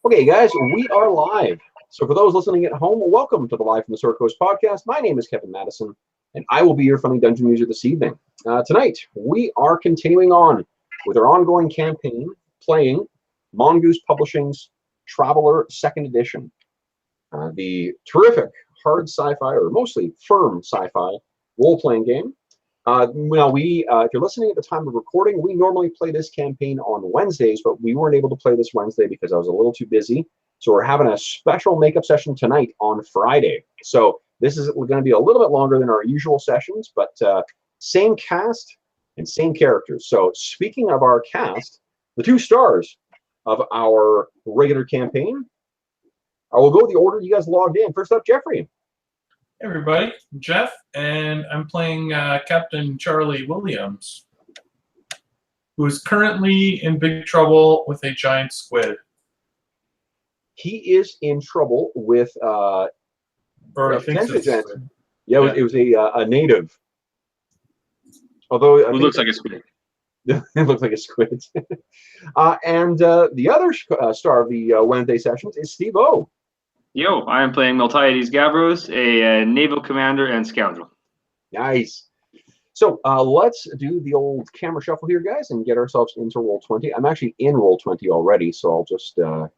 Okay, guys, we are live. So for those listening at home, welcome to the Live from the Sword Coast podcast. My name is Kevin Madison, and I will be your friendly dungeon user this evening. Tonight, we are continuing on with our ongoing campaign, playing Mongoose Publishing's Traveler 2nd Edition. The terrific hard sci-fi, or mostly firm sci-fi, role-playing game. If you're listening at the time of recording, we normally play this campaign on Wednesdays, but we weren't able to play this Wednesday because I was a little too busy. So we're having a special makeup session tonight on Friday. So this is going to be a little bit longer than our usual sessions, but same cast and same characters. So speaking of our cast, the 2 stars of our regular campaign, I will go the order you guys logged in. First up, Jeffrey. Hey everybody, I'm Jeff, and I'm playing Captain Charlie Williams, who is currently in big trouble with a giant squid. He is in trouble with Or he thinks it's a squid. Yeah, it was a native. Although who looks like a squid. It looks like a squid. And the other star of the Wednesday sessions is Steve O. Yo, I am playing Miltiades Gavros, a naval commander and scoundrel. Nice. So let's do the old camera shuffle here, guys, and get ourselves into Roll20. I'm actually in Roll20 already, so I'll just turn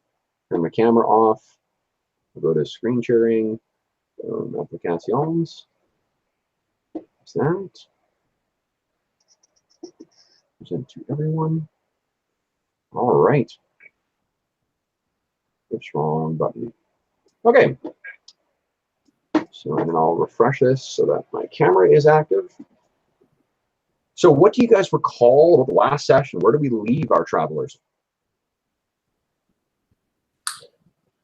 my camera off. We'll go to screen sharing, applications. That's that. Present to everyone. All right. Oops, wrong button. Okay, so and then I'll refresh this so that my camera is active. So what do you guys recall about the last session? Where do we leave our travelers?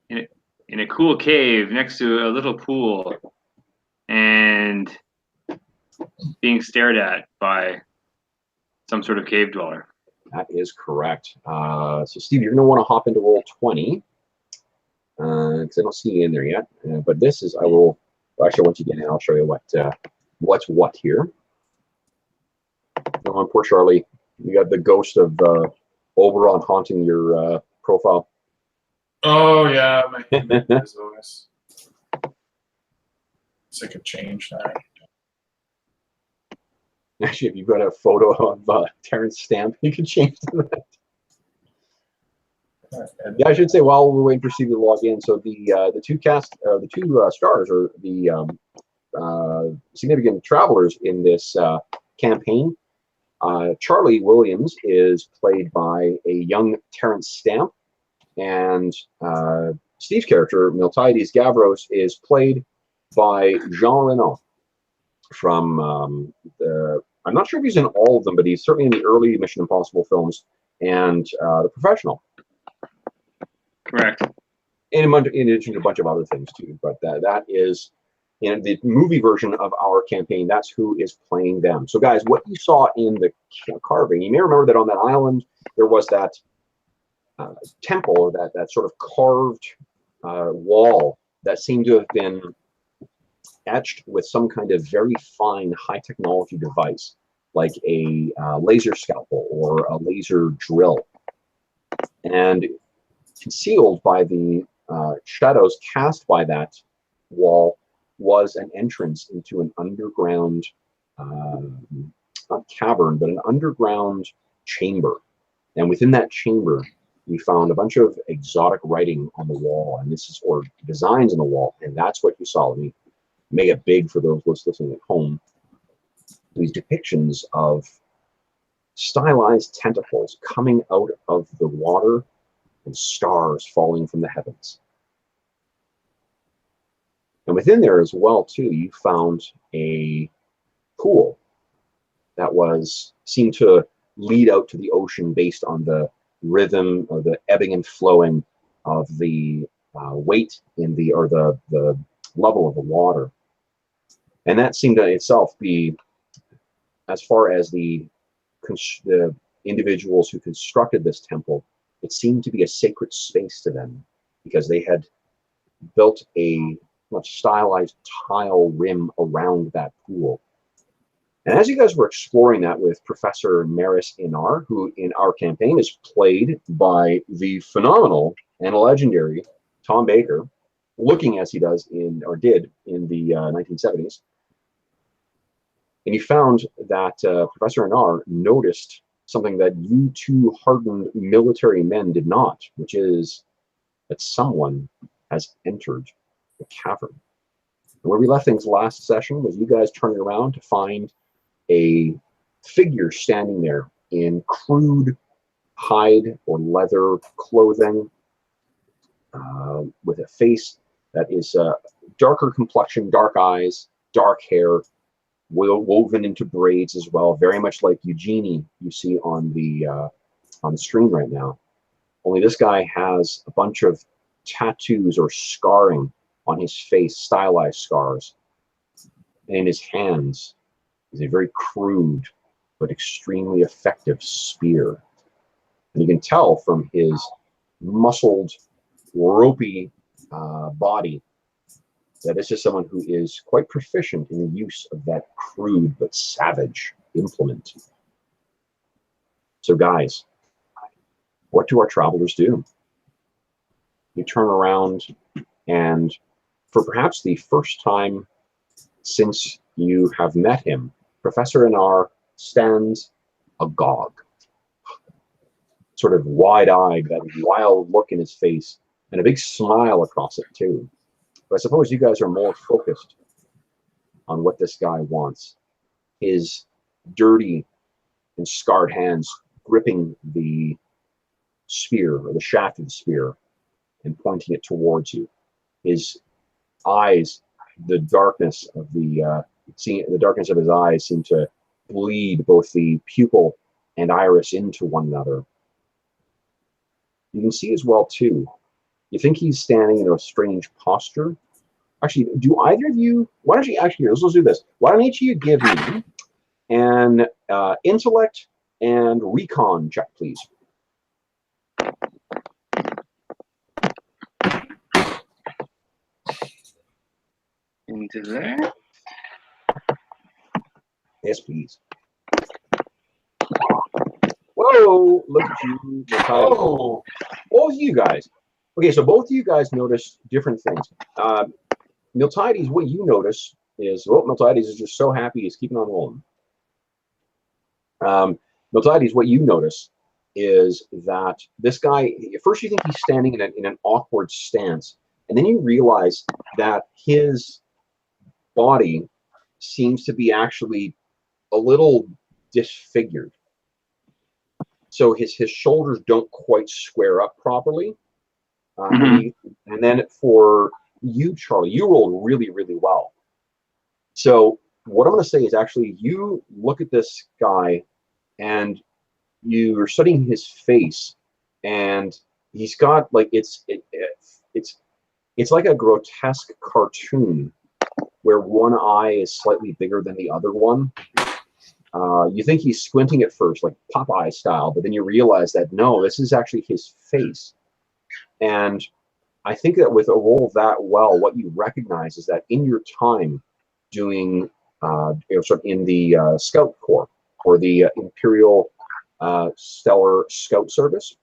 In a cool cave next to a little pool and being stared at by some sort of cave dweller. That is correct. So Steve, you're going to want to hop into Roll20. Because I don't see you in there yet. But this is, actually, once you get in, I'll show you what's what here. Oh, poor Charlie. You got the ghost of Oberon haunting your profile. Oh, yeah, my image is always. So I could change that. Actually, if you've got a photo of Terrence Stamp, you can change that. Yeah, I should say while we're waiting for Steve to log in, so the two stars are the significant travelers in this campaign. Charlie Williams is played by a young Terrence Stamp, and Steve's character, Miltiades Gavros, is played by Jean Reno from I'm not sure if he's in all of them, but he's certainly in the early Mission Impossible films and The Professional. Correct. In addition to a bunch of other things too, but that is in the movie version of our campaign. That's who is playing them. So, guys, what you saw in the carving, you may remember that on that island there was that temple, or that sort of carved wall that seemed to have been etched with some kind of very fine, high technology device, like a laser scalpel or a laser drill, and concealed by the shadows cast by that wall was an entrance into an underground, not cavern, but an underground chamber. And within that chamber, we found a bunch of exotic writing on the wall, and or designs on the wall, and that's what you saw. Let me make it big for those listening at home. These depictions of stylized tentacles coming out of the water and stars falling from the heavens. And within there as well, too, you found a pool that seemed to lead out to the ocean based on the rhythm or the ebbing and flowing of the weight in the level of the water. And that seemed to itself be, as far as the individuals who constructed this temple, it seemed to be a sacred space to them, because they had built a much stylized tile rim around that pool. And as you guys were exploring that with Professor Maris Inar, who in our campaign is played by the phenomenal and a legendary Tom Baker, looking as he does or did in the 1970s. And he found that Professor Anar noticed something that you two hardened military men did not, which is that someone has entered the cavern. And where we left things last session was you guys turning around to find a figure standing there in crude hide or leather clothing, with a face that is darker complexion, dark eyes, dark hair, woven into braids as well, very much like Eugenie you see on the screen right now. Only this guy has a bunch of tattoos or scarring on his face, stylized scars. And in his hands is a very crude but extremely effective spear. And you can tell from his muscled, ropey body that this is someone who is quite proficient in the use of that crude but savage implement. So guys, what do our travelers do? You turn around, and for perhaps the first time since you have met him, Professor Anar stands agog, sort of wide-eyed, that wild look in his face, and a big smile across it too. But I suppose you guys are more focused on what this guy wants. His dirty and scarred hands gripping the spear, or the shaft of the spear, and pointing it towards you. His eyes, the darkness of the darkness of his eyes seem to bleed both the pupil and iris into one another. You can see as well too, you think he's standing in a strange posture. Actually, do either of you, why don't you actually, let's do this. Why don't each of you give me an intellect and recon check, please? Intellect. Yes, please. Whoa, look at you. Oh, Both of you guys. Okay, so both of you guys notice different things. Miltiades, what you notice is, well, Miltiades is just so happy he's keeping on rolling. Miltiades, what you notice is that this guy, at first you think he's standing in an awkward stance, and then you realize that his body seems to be actually a little disfigured. So his shoulders don't quite square up properly. And then for you, Charlie, you rolled really, really well. So what I'm going to say is actually you look at this guy and you're studying his face, and he's got like it's like a grotesque cartoon where one eye is slightly bigger than the other one. You think he's squinting at first, like Popeye style, but then you realize that no, this is actually his face. And I think that with a role that well, what you recognize is that in your time doing, sort of in the Scout Corps or the Imperial Stellar Scout Service,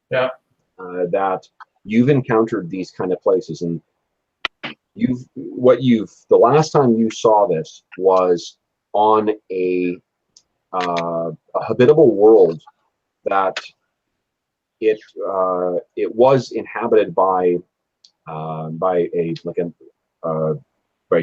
yeah. That you've encountered these kind of places, and the last time you saw this was on a habitable world that it was inhabited by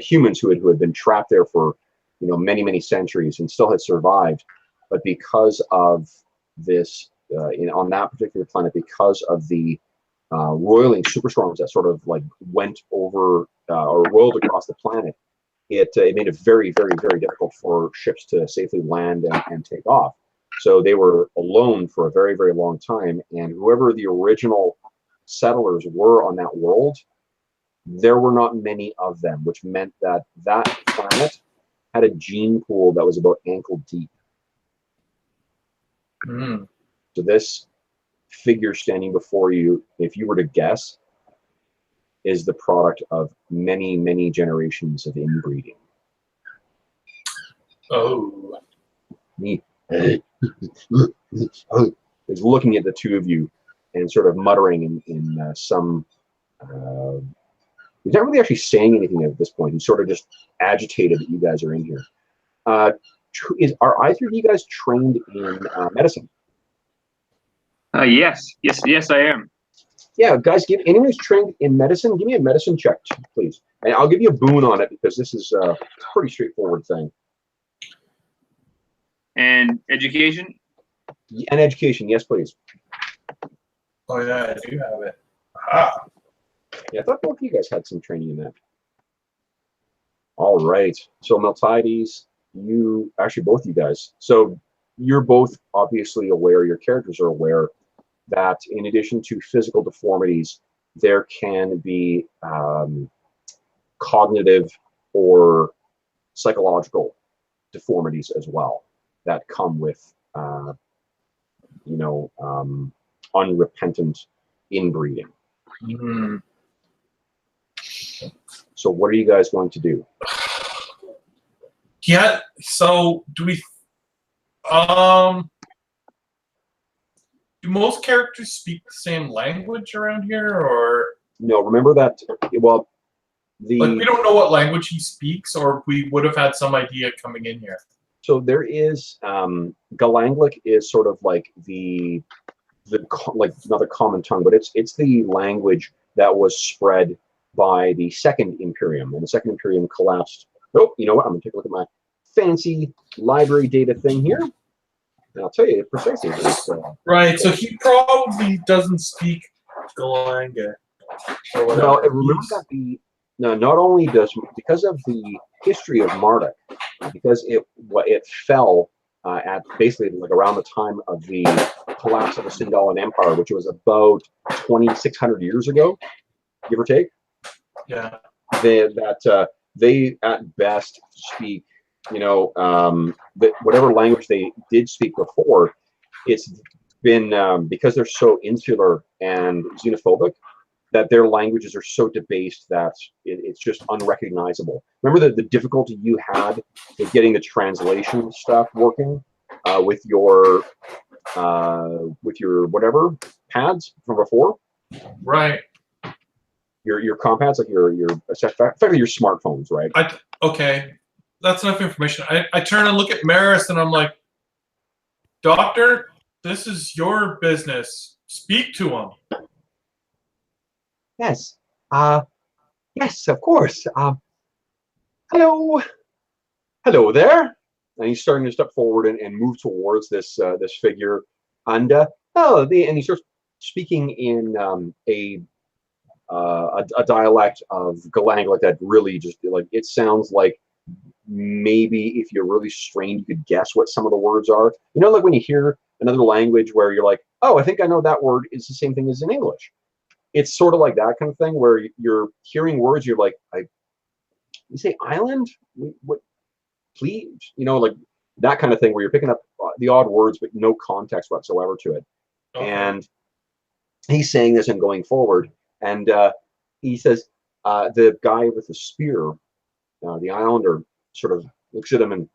humans who had been trapped there for many centuries and still had survived, but because of this on that particular planet, because of the roiling superstorms that sort of like went over or roiled across the planet, it made it very difficult for ships to safely land and take off. So they were alone for a very long time, and whoever the original settlers were on that world, there were not many of them, which meant that that planet had a gene pool that was about ankle deep. Mm. So this figure standing before you, if you were to guess, is the product of many generations of inbreeding. Oh. Me is looking at the two of you and sort of muttering in some. He's not really actually saying anything at this point. He's sort of just agitated that you guys are in here. Are either of you guys trained in medicine? Yes, I am. Yeah, guys, anyone who's trained in medicine, give me a medicine check, please. And I'll give you a boon on it because this is a pretty straightforward thing. And education? And education, yes, please. Oh yeah, I do have it. Ah. Yeah, I thought both of you guys had some training in that. All right. So Miltiades, both of you guys. So you're both obviously aware, your characters are aware that in addition to physical deformities, there can be cognitive or psychological deformities as well that come with, unrepentant inbreeding. Mm-hmm. So what are you guys going to do? Yeah. So do we? Do most characters speak the same language around here, or No, remember that. Well, like we don't know what language he speaks, or we would have had some idea coming in here. So there is Galanglic is sort of like the like another common tongue, but it's the language that was spread by the Second Imperium, and the Second Imperium collapsed. Oh, you know what? I'm gonna take a look at my fancy library data thing here, and I'll tell you precisely. Right. So he probably doesn't speak Galanglic or whatever. Well, remember that not only does, because of the history of Marduk, because it fell at basically like around the time of the collapse of the Sindalan Empire, which was about 2,600 years ago, give or take. Yeah. They at best speak, whatever language they did speak before, it's been because they're so insular and xenophobic, that their languages are so debased that it's just unrecognizable. Remember the difficulty you had with getting the translation stuff working with your whatever pads from before? Right. Your compads, like effectively your smartphones, right? Okay. That's enough information. I turn and look at Maris and I'm like, Doctor, this is your business. Speak to him. Yes. Yes, of course. Hello. Hello there. And he's starting to step forward and move towards this figure. And and he starts speaking in a dialect of Galanglic that really just like, it sounds like maybe if you're really strained, you could guess what some of the words are. You know, like when you hear another language where you're like, oh, I think I know that word is the same thing as in English. It's sort of like that kind of thing where you're hearing words, you're like, you say island? What? Please? Like that kind of thing where you're picking up the odd words, but no context whatsoever to it. Okay. And he's saying this and going forward. And he says, the guy with the spear, the islander, sort of looks at him and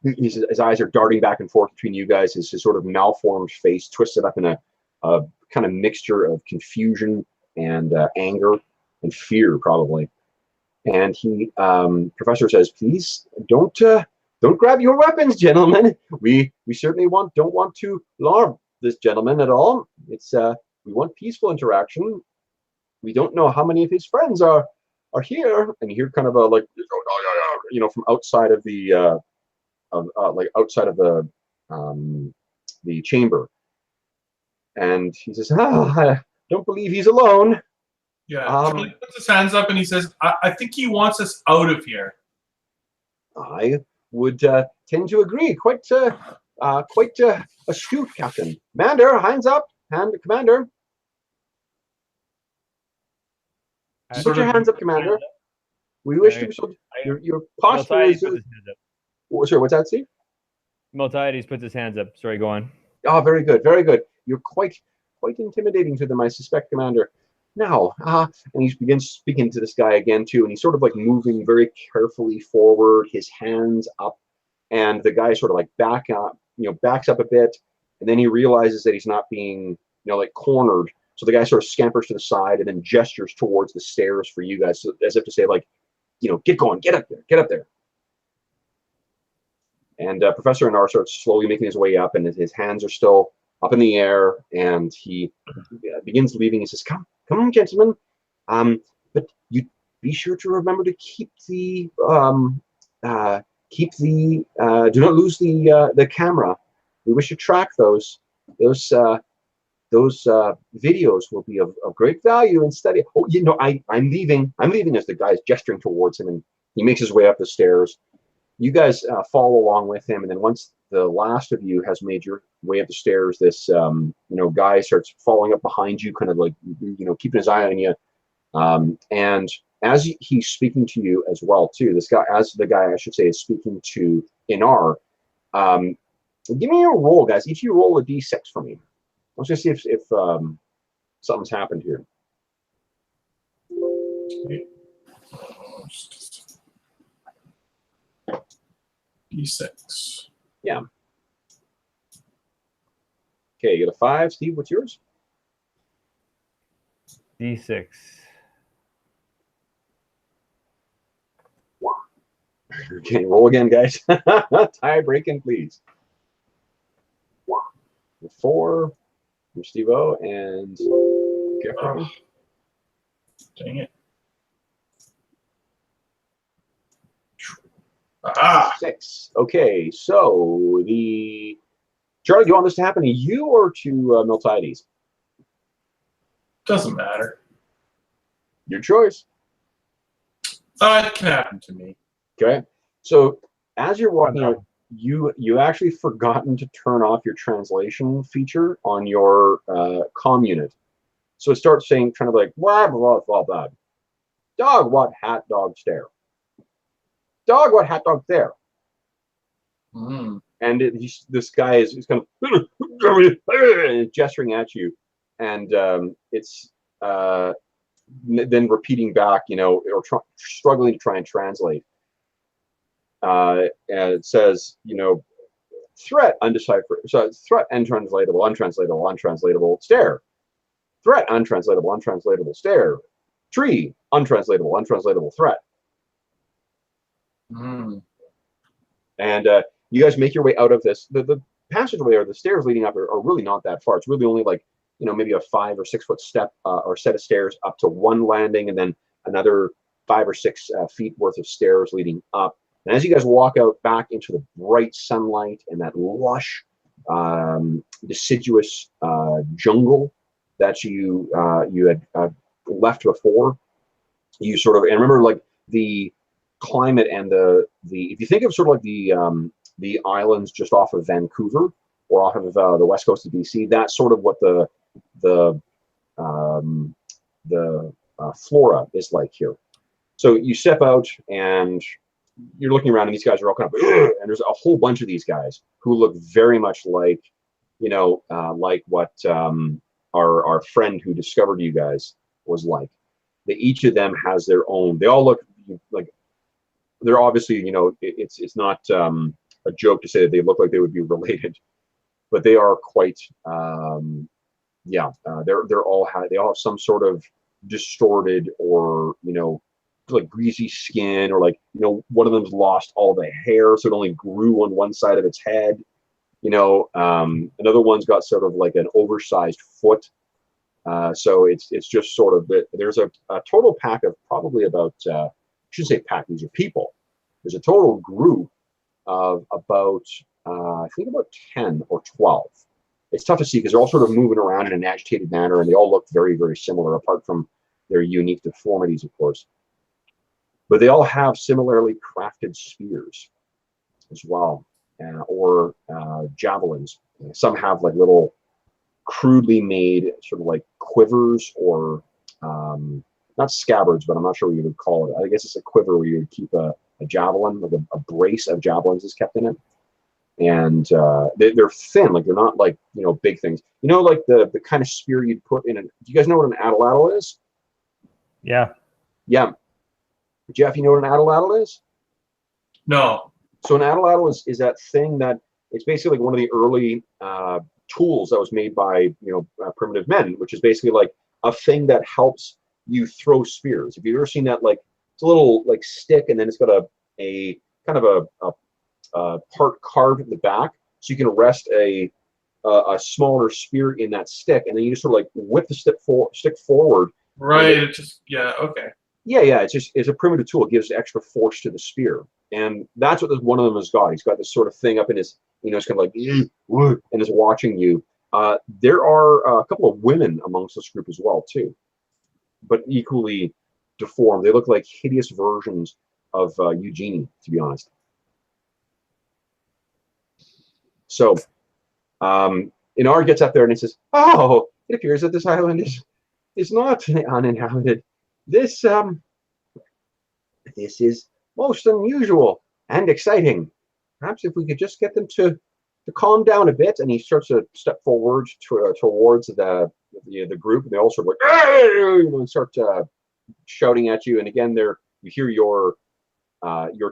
his eyes are darting back and forth between you guys. His sort of malformed face twisted up in a kind of mixture of confusion and anger and fear, probably. And he, Professor says, "Please don't grab your weapons, gentlemen. We certainly don't want to alarm this gentleman at all. It's we want peaceful interaction. We don't know how many of his friends are here." And you hear kind of a like, from outside of the outside of the chamber. And he says, I don't believe he's alone. Yeah, Charlie puts his hands up and he says, I think he wants us out of here. I would tend to agree. Quite astute, Captain. Commander, hands up. Commander. Put your hands up, Commander. We wish to. Your posture is. Sorry, what's that, Steve? Miltiades puts his hands up. Sorry, go on. Oh, very good, very good. You're quite intimidating to them, I suspect, Commander. Now, and he begins speaking to this guy again too, and he's sort of like moving very carefully forward, his hands up, and the guy sort of like backs up a bit, and then he realizes that he's not being like cornered. So the guy sort of scampers to the side and then gestures towards the stairs for you guys, so, as if to say, like, get going, get up there, get up there. And Professor Anar starts slowly making his way up, and his hands are still up in the air, and he begins leaving. He says, come on, gentlemen. But you be sure to remember to keep the do not lose the camera. We wish to track those videos will be of great value and study. Oh, I'm leaving as the guy's gesturing towards him, and he makes his way up the stairs. You guys follow along with him, and then once the last of you has made your way up the stairs, this guy starts following up behind you, kind of like keeping his eye on you. And as he's speaking to you as well, too, the guy I should say is speaking to Inar. Give me a roll, guys. Each of you roll a d6 for me. Let's just see if something's happened here. D6. Yeah. Okay, you got a 5. Steve, what's yours? D6. Okay, roll again, guys. Tie breaking, please. 4 from Steve-O and Jeffrey. Dang it. Ah! 6. Okay, so Charlie, do you want this to happen to you or to Miltiades? Doesn't matter. Your choice. It can happen to me. Okay, so as you're walking out, you actually forgotten to turn off your translation feature on your comm unit. So it starts saying, kind of like, blah, blah, blah, blah. Dog, what hat, dog, stare. Dog, what hat, dog, there. Mm. And this guy is kind of gesturing at you. And it's then repeating back, or struggling to try and translate. And it says, threat undecipherable, so threat untranslatable, untranslatable, untranslatable, stare. Threat untranslatable, untranslatable, stare. Tree untranslatable, untranslatable, threat. Mm. And you guys make your way out of this. The passageway or the stairs leading up are really not that far. It's really only like, maybe a 5 or 6 foot step or set of stairs up to one landing, and then another 5 or 6 feet worth of stairs leading up. And as you guys walk out back into the bright sunlight and that lush, deciduous jungle that you had left before, you sort of, and remember, like, the climate and the if you think of sort of like the islands just off of Vancouver or off of the west coast of BC, that's sort of what the flora is like here. So you step out and you're looking around, and these guys are all kind of, and there's a whole bunch of these guys who look very much like, like what our friend who discovered you guys was like. Each of them has their own. They all look like they're obviously, it's not a joke to say that they look like they would be related, but they are quite, they all have some sort of distorted or like greasy skin, or like one of them's lost all the hair, so it only grew on one side of its head. Another one's got sort of like an oversized foot. So it's just sort of there's a total pack of probably about I shouldn't say pack, these are people. There's a total group of about I think about 10 or 12. It's tough to see because they're all sort of moving around in an agitated manner, and they all look very, very similar, apart from their unique deformities, of course. But they all have similarly crafted spears as well, or javelins. Some have like little crudely made sort of like quivers, or not scabbards, but I'm not sure what you would call it. I guess it's a quiver where you would keep a javelin, like a brace of javelins is kept in it. And they're thin, like they're not like, big things. Like the kind of spear you'd put in do you guys know what an atlatl is? Yeah. Yeah. Jeff, you know what an atlatl is? No. So an atlatl is that thing that it's basically like one of the early tools that was made by primitive men, which is basically like a thing that helps you throw spears. Have you ever seen that? Like it's a little like stick, and then it's got a kind of a part carved at the back, so you can rest a smaller spear in that stick, and then you just sort of like whip the stick forward. Right. It just okay. Yeah. It's a primitive tool. It gives extra force to the spear, and that's what one of them has got. He's got this sort of thing up in his, it's kind of like, and is watching you. There are a couple of women amongst this group as well too, but equally deformed. They look like hideous versions of Eugenie, to be honest. So, Inar gets up there and he says, "Oh, it appears that this island is not uninhabited. This is most unusual and exciting. Perhaps if we could just get them to calm down a bit." And he starts to step forward towards the group, and they all sort of like, and start shouting at you. And again, you hear your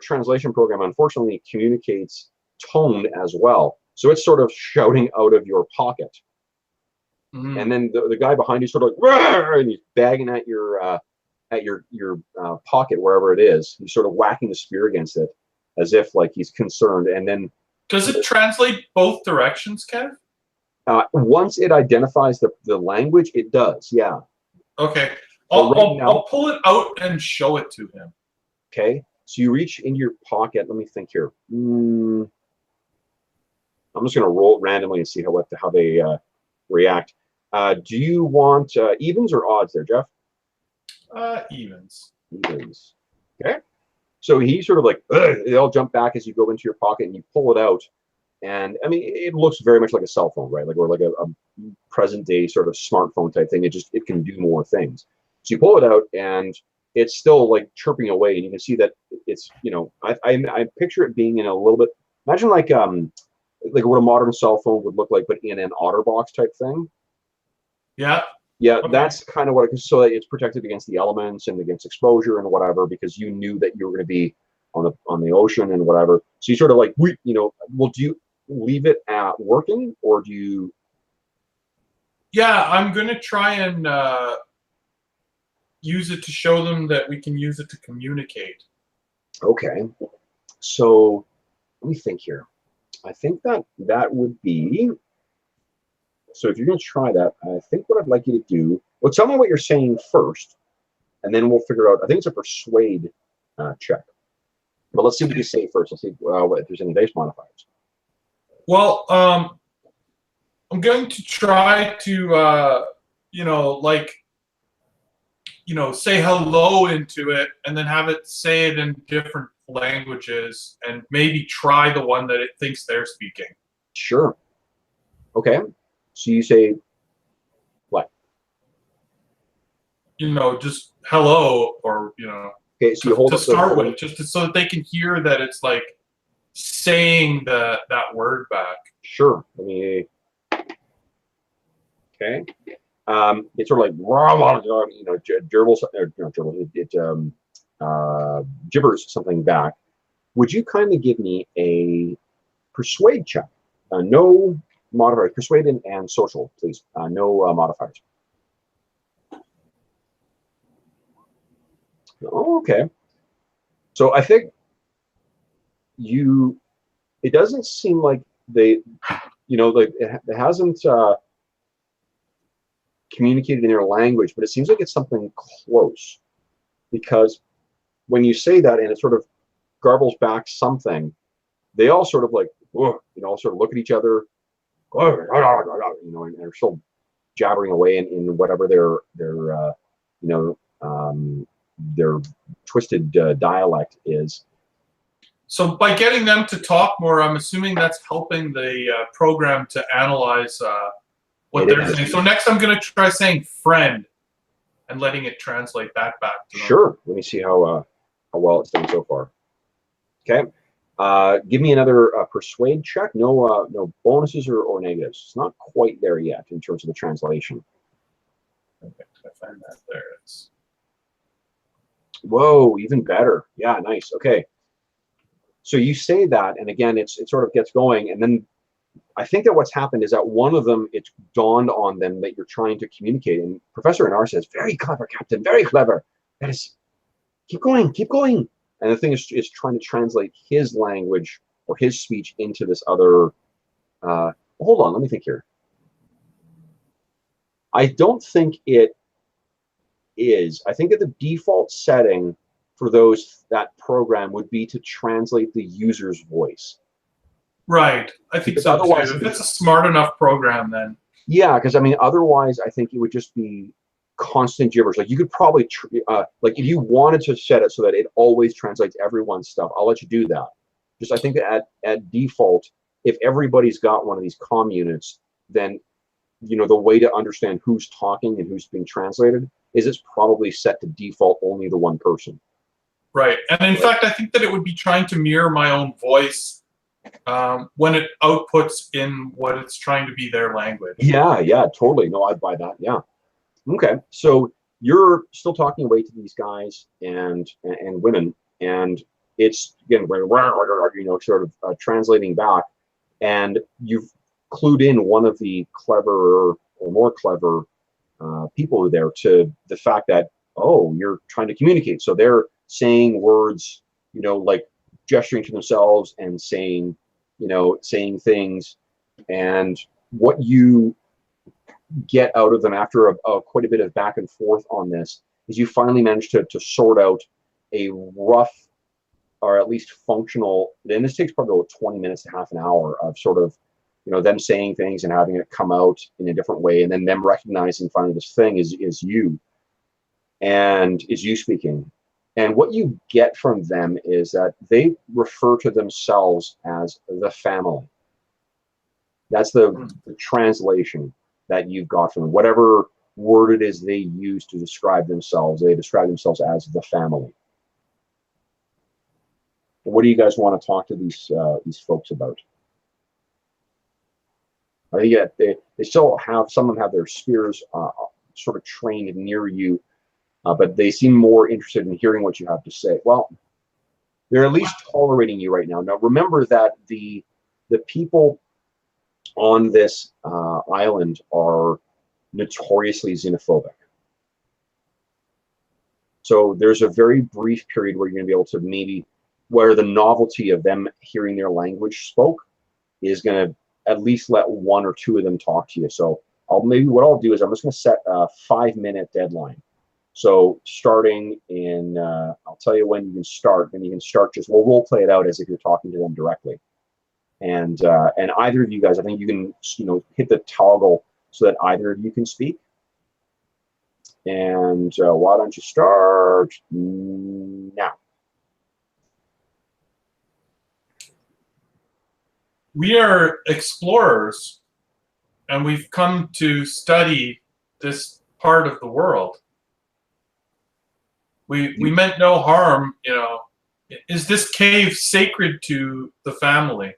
translation program unfortunately communicates tone as well, so it's sort of shouting out of your pocket. Mm-hmm. And then the guy behind you sort of like, and he's bagging at your pocket, wherever it is. He's sort of whacking the spear against it as if like he's concerned. And then does it translate both directions, Kev? Once it identifies the language, it does. Yeah. Okay. Right now, I'll pull it out and show it to him. Okay. So you reach into your pocket. Let me think here. I'm just going to roll it randomly and see how they react. Do you want evens or odds there, Jeff? Evens. Evens. Okay. So he sort of like, they all jump back as you go into your pocket and you pull it out. And I mean, it looks very much like a cell phone, right? Or like a present day sort of smartphone type thing. It can do more things. So you pull it out and it's still like chirping away. And you can see that it's, I picture it being in a little bit, imagine like what a modern cell phone would look like, but in an OtterBox type thing. Yeah. Yeah, okay. That's kind of what so that it's protected against the elements and against exposure and whatever, because you knew that you were going to be on the ocean and whatever. So you sort of like, well, do you leave it at working, or do you? Yeah, I'm going to try and use it to show them that we can use it to communicate. Okay, so let me think here. I think that would be. So if you're going to try that, I think what I'd like you to do, well, tell me what you're saying first, and then we'll figure out. I think it's a persuade check. But let's see what you say first. Let's see if there's any base modifiers. Well, I'm going to try to, say hello into it, and then have it say it in different languages, and maybe try the one that it thinks they're speaking. Sure. Okay. So you say what? Just hello, or Okay. So you hold to up start with, so that they can hear that it's like saying that word back. Sure. Let me. Okay. It's sort of like gerbils, gibbers something back. Would you kindly give me a persuade check? No modifiers. Persuade and social, please. No modifiers. Okay. So I think it doesn't seem like it hasn't communicated in their language, but it seems like it's something close, because when you say that and it sort of garbles back something, they all sort of like, sort of look at each other, and they're still jabbering away in whatever their twisted dialect is. So by getting them to talk more, I'm assuming that's helping the program to analyze what they're saying. So next I'm going to try saying friend and letting it translate that back to them. Sure. Let me see how well it's done so far. Okay. Give me another persuade check. No bonuses or negatives. It's not quite there yet in terms of the translation. Okay, I find that there. Whoa, even better. Yeah, nice. Okay. So you say that, and again, it sort of gets going, and then I think that what's happened is that one of them, it's dawned on them that you're trying to communicate. And Professor Anar says, "Very clever, Captain, very clever. That is, keep going, keep going." And the thing is trying to translate his language or his speech into this other. Hold on, let me think here. I don't think it is. I think that the default setting for that program would be to translate the user's voice. Right. I think Because so otherwise, too. If it's a smart enough program, then. Yeah, because I mean, otherwise, I think it would just be constant gibberish. Like you could probably, like if you wanted to set it so that it always translates everyone's stuff, I'll let you do that. Just I think that at default, if everybody's got one of these comm units, then the way to understand who's talking and who's being translated is it's probably set to default only the one person. Right. And in fact, I think that it would be trying to mirror my own voice when it outputs in what it's trying to be their language. Yeah, totally. No, I'd buy that. Yeah. Okay. So you're still talking away to these guys and women, and it's again, sort of translating back, and you've clued in one of the cleverer or more clever people there to the fact that, oh, you're trying to communicate. So they're saying words, like gesturing to themselves and saying things, and what you get out of them after quite a bit of back and forth on this is you finally manage to sort out a rough or at least functional, then this takes probably about 20 minutes to half an hour of sort of them saying things and having it come out in a different way, and then them recognizing finally this thing is you and is you speaking. And what you get from them is that they refer to themselves as the family. That's the translation that you've got from them. Whatever word it is they use to describe themselves, they describe themselves as the family. What do you guys want to talk to these folks about? I think they still have, some of them have their spears sort of trained near you, but they seem more interested in hearing what you have to say. Well, they're at least tolerating you right now. Now, remember that the people on this island are notoriously xenophobic. So there's a very brief period where you're going to be able to where the novelty of them hearing their language spoke is going to at least let one or two of them talk to you. So what I'll do is I'm just going to set a 5-minute deadline. So starting in, I'll tell you when you can start, and you can start we'll role play it out as if you're talking to them directly. And either of you guys, I think you can, hit the toggle so that either of you can speak. And why don't you start now? We are explorers, and we've come to study this part of the world. We meant no harm, Is this cave sacred to the family?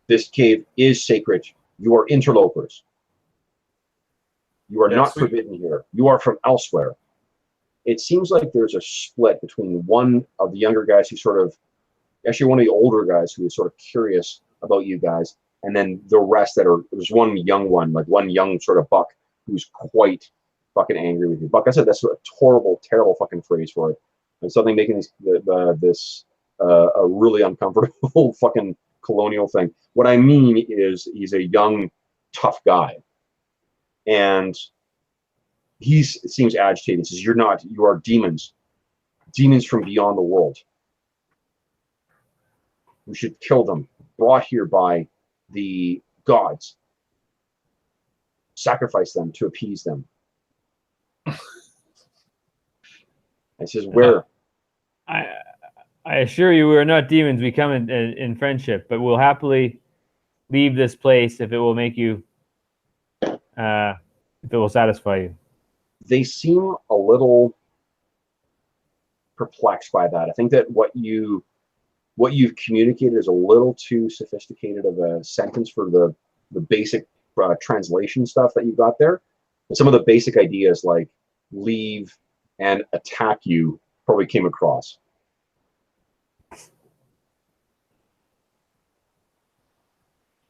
This cave is sacred. You are interlopers. You are not forbidden here. You are from elsewhere. It seems like there's a split between one of the younger guys who actually one of the older guys who is sort of curious about you guys, and then the rest there's one young one, like one young sort of buck who's quite fucking angry with you. Buck, I said that's a horrible, terrible fucking phrase for it. And something making this a really uncomfortable fucking colonial thing. What I mean is he's a young, tough guy. And he seems agitated. He says, you are demons. Demons from beyond the world. We should kill them, brought here by the gods. Sacrifice them to appease them. I says, where? I assure you, we are not demons. We come in friendship, but we'll happily leave this place if it will make you, if it will satisfy you. They seem a little perplexed by that. I think that what you've communicated is a little too sophisticated of a sentence for the basic translation stuff that you got there. And some of the basic ideas like leave and attack you probably came across.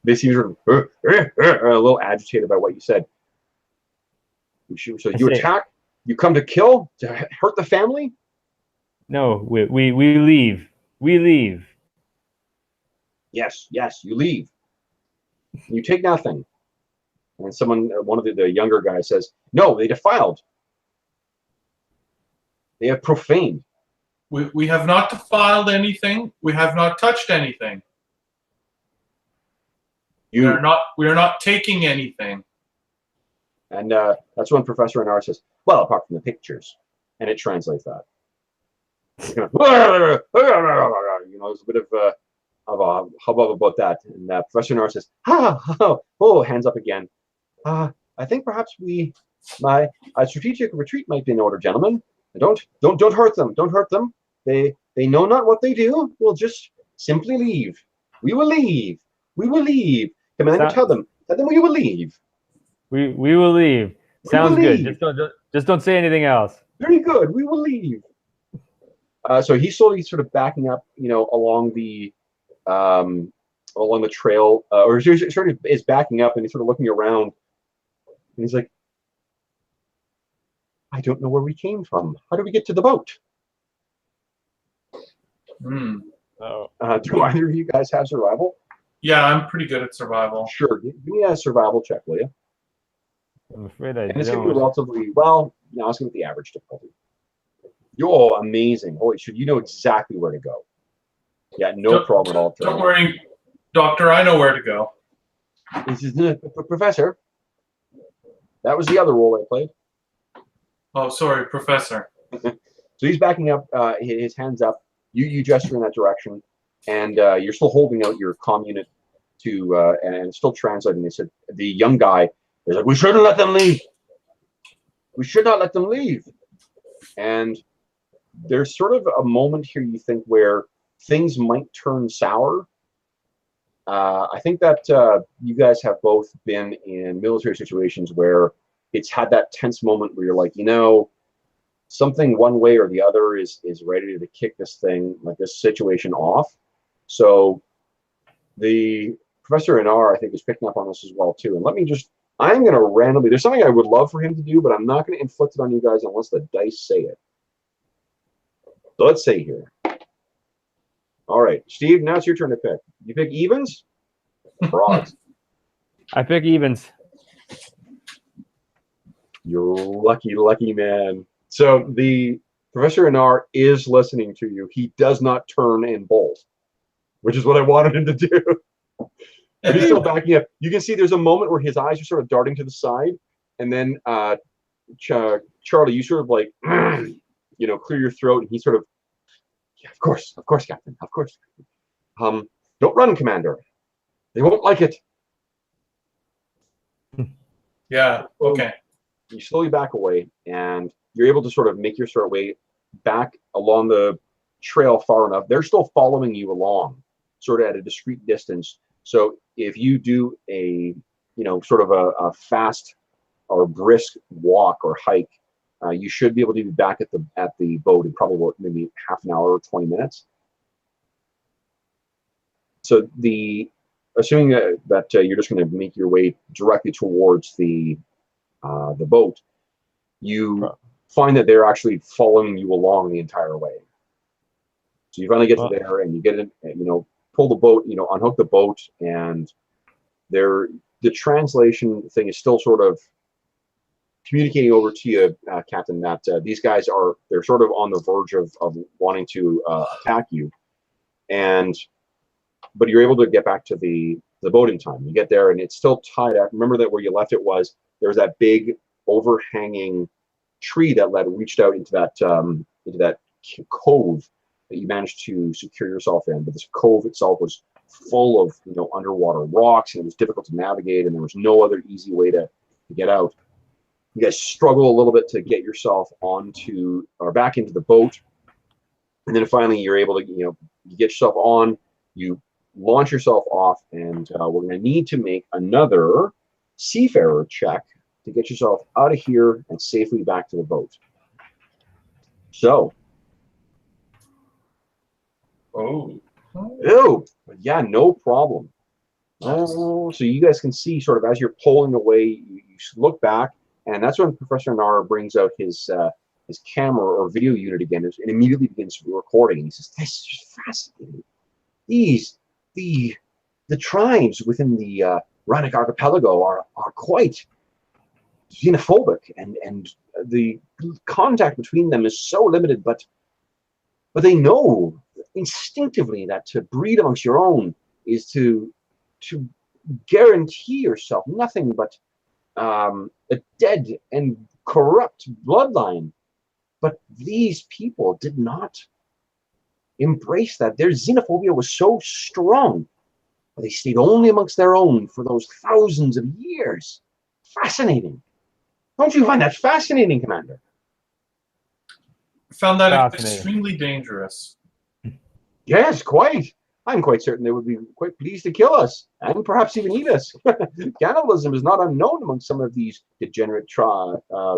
they seem sort of a little agitated by what you said. So you attack, you come to kill, to hurt the family? No, we leave. We leave. Yes, you leave. You take nothing. And one of the younger guys says, no, they defiled. They have profaned. We have not defiled anything. We have not touched anything. We are not taking anything. And that's when Professor Anar says, well, apart from the pictures. And it translates that. There's a bit of a hubbub about that. And Professor Anar says, hands up again. I think perhaps a strategic retreat might be in order, gentlemen. Don't hurt them. Don't hurt them. They know not what they do. We'll just simply leave. We will leave. We will leave. Commander, tell them we will leave. We will leave. Sounds good. Just don't say anything else. Very good. We will leave. So he's slowly sort of backing up, along the trail, or sort of is backing up, and he's sort of looking around, and he's like, I don't know where we came from. How do we get to the boat? Do either of you guys have survival? Yeah, I'm pretty good at survival. Sure. Give me a survival check, will you? I'm afraid I don't. And it's going to be relatively, well, no, it's going to be the average difficulty. You're amazing. Holy shit, you know exactly where to go. Yeah, no problem at all. Don't worry, Doctor, I know where to go. This is Professor. That was the other role I played. Oh, sorry, Professor. So he's backing up, his hands up. You gesture in that direction, and you're still holding out your comm unit to, and still translating. They said, the young guy is like, we shouldn't let them leave. We should not let them leave. And there's sort of a moment here, you think, where things might turn sour. I think that you guys have both been in military situations where it's had that tense moment where you're like, something one way or the other is ready to kick this thing, like this situation off. So the Professor Anar, I think, is picking up on this as well too. And I'm going to randomly, there's something I would love for him to do, but I'm not going to inflict it on you guys unless the dice say it. So let's say here. All right, Steve, now it's your turn to pick. You pick evens or odds? I pick evens. You're lucky man. So the Professor Anar is listening to you. He does not turn and bolt, which is what I wanted him to do. But he's still backing up. You can see there's a moment where his eyes are sort of darting to the side, and then Charlie, you sort of like, clear your throat, and he sort of, yeah, of course, Captain, of course. Don't run, Commander. They won't like it. Yeah. Okay. You slowly back away, and you're able to sort of make your way back along the trail far enough. They're still following you along, sort of at a discreet distance. So if you do a, sort of a fast or brisk walk or hike, you should be able to be back at the boat in probably maybe half an hour or 20 minutes. So assuming that you're just going to make your way directly towards the boat, you find that they're actually following you along the entire way. So you finally get to there, and you get in, pull the boat, unhook the boat, and the translation thing is still sort of communicating over to you, Captain, that these guys they're sort of on the verge of wanting to attack you, but you're able to get back to the boat in time. You get there, and it's still tied up. Remember that where you left it was, there was that big overhanging tree that reached out into that cove that you managed to secure yourself in. But this cove itself was full of underwater rocks, and it was difficult to navigate, and there was no other easy way to get out. You guys struggle a little bit to get yourself back into the boat, and then finally you're able to you get yourself on, you launch yourself off, and we're going to need to make another seafarer check to get yourself out of here and safely back to the boat. So. Oh. Oh, yeah, no problem. Oh, so you guys can see sort of as you're pulling away, you look back, and that's when Professor Nara brings out his camera or video unit again, and immediately begins recording. He says, "This is fascinating. The tribes within the Reinich Archipelago are quite xenophobic, and the contact between them is so limited, but they know instinctively that to breed amongst your own is to guarantee yourself nothing but a dead and corrupt bloodline. But these people did not embrace that. Their xenophobia was so strong. They stayed only amongst their own for those thousands of years. Fascinating. Don't you find that fascinating, Commander? I found that Fascinating. extremely dangerous. Yes, quite. I'm quite certain they would be quite pleased to kill us, and perhaps even eat us. Cannibalism is not unknown among some of these degenerate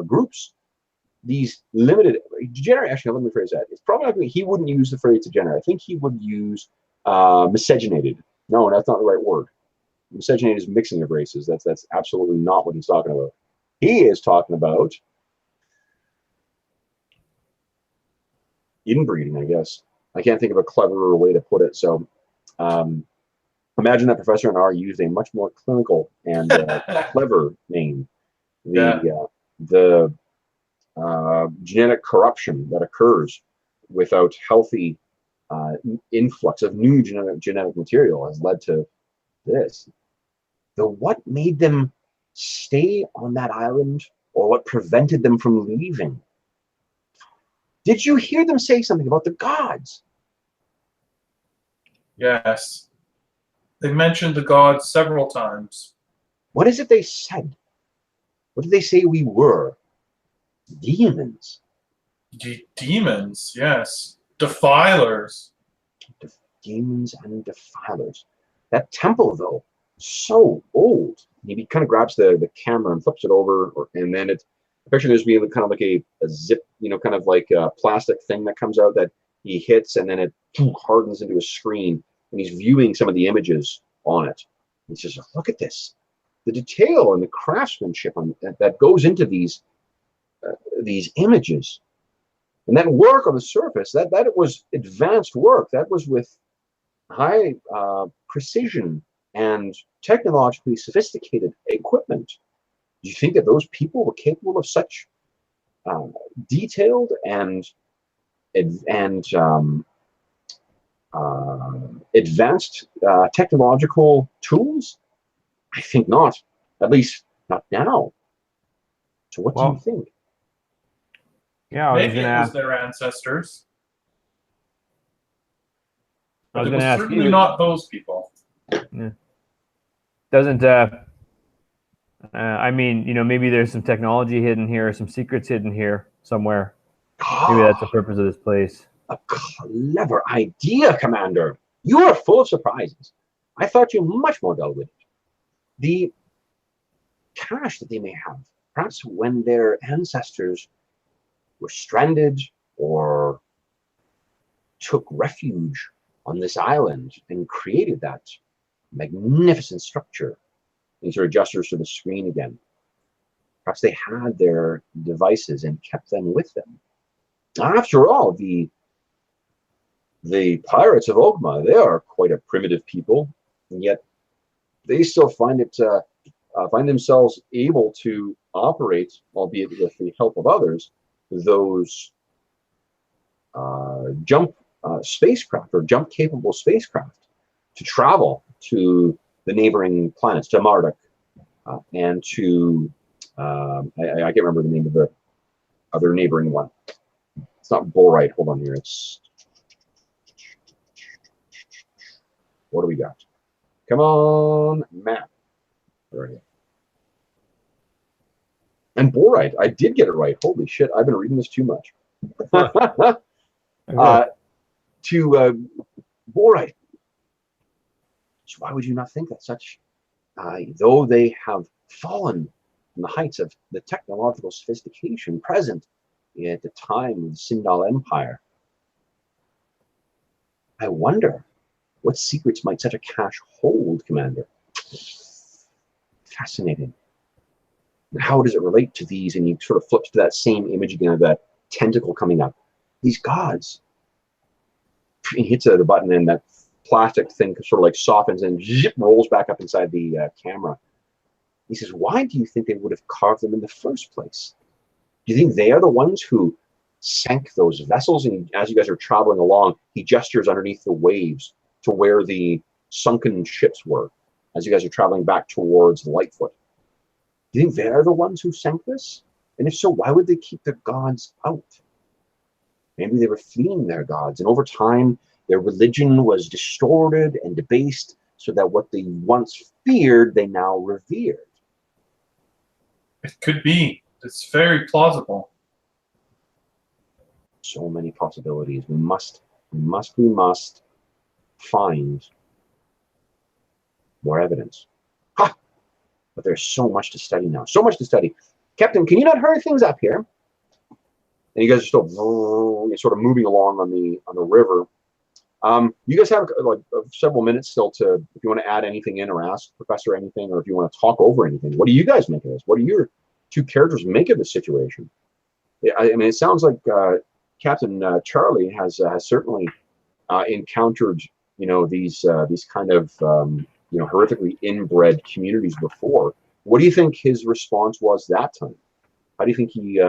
groups. These limited degenerate. Actually, let me phrase that. It's probably not. He wouldn't use the phrase degenerate. I think he would use miscegenated. No, that's not the right word. Miscegenated is mixing of races. That's absolutely not what he's talking about. He is talking about inbreeding, I guess. I can't think of a cleverer way to put it. So imagine that Professor and R used a much more clinical and clever name. The genetic corruption that occurs without healthy influx of new genetic material has led to this. What made them stay on that island, or what prevented them from leaving? Did you hear them say something about the gods? Yes. They mentioned the gods several times. What is it they said? What did they say we were? Demons. Demons, yes. Defilers. Demons and defilers. That temple, though, so old. He kind of grabs the camera and flips it over, and then it's a picture there's being kind of like a zip, kind of like a plastic thing that comes out that he hits, and then it hardens into a screen, and he's viewing some of the images on it. He says, "Look at this, the detail and the craftsmanship that goes into these images, and that work on the surface. That it was advanced work. That was with high precision and technologically sophisticated equipment. Do you think that those people were capable of such detailed and advanced technological tools? I think not. At least not now. So what do you think?" Yeah, I was Maybe going to it was ask. their ancestors. I But was it going was to ask certainly you. not those people. Doesn't I mean, maybe there's some technology hidden here, some secrets hidden here somewhere. Maybe that's the purpose of this place. A clever idea, Commander. You are full of surprises. I thought you much more dull-witted. The cache that they may have, perhaps when their ancestors were stranded or took refuge on this island and created that magnificent structure. These are adjusters to the screen again. Perhaps they had their devices and kept them with them. After all, the pirates of Ogma, they are quite a primitive people, and yet they still find themselves able to operate, albeit with the help of others, those jump spacecraft or jump capable spacecraft to travel to the neighboring planets, to Marduk, and to I can't remember the name of the other neighboring one. It's not Borite. Hold on here. It's, what do we got? Come on, map. Where are you? And Borite. I did get it right. Holy shit! I've been reading this too much. To Borite. So why would you not think that such, though they have fallen from the heights of the technological sophistication present at the time of the Sindal Empire, I wonder what secrets might such a cache hold, Commander? Fascinating. How does it relate to these? And he sort of flips to that same image again of that tentacle coming up. These gods. He hits the button and that plastic thing sort of like softens and zip, rolls back up inside the camera. He says, why do you think they would have carved them in the first place? Do you think they are the ones who sank those vessels? And as you guys are traveling along, he gestures underneath the waves to where the sunken ships were as you guys are traveling back towards Lightfoot. Do you think they're the ones who sank this? And if so, why would they keep their gods out? Maybe they were fleeing their gods, and over time, their religion was distorted and debased so that what they once feared, they now revered. It could be. It's very plausible. So many possibilities. We must find more evidence. Ha! But there's so much to study now. So much to study. Captain, can you not hurry things up here? And you guys are still sort of moving along on the river. You guys have like several minutes still to, if you want to add anything in or ask Professor anything, or if you want to talk over anything. What do you guys make of this? What do your two characters make of this situation? I mean, it sounds like Captain Charlie has certainly encountered, these kind of horrifically inbred communities before. What do you think his response was that time? How do you think he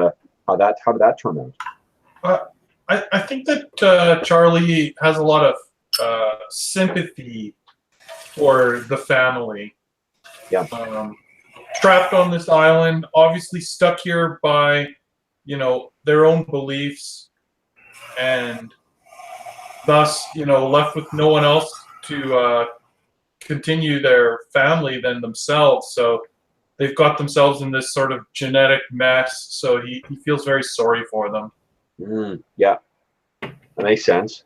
how did that turn out? I think that Charlie has a lot of sympathy for the family. Yeah. Trapped on this island, obviously stuck here by, their own beliefs, and thus, left with no one else to continue their family than themselves. So they've got themselves in this sort of genetic mess. So he feels very sorry for them. Yeah, that makes sense.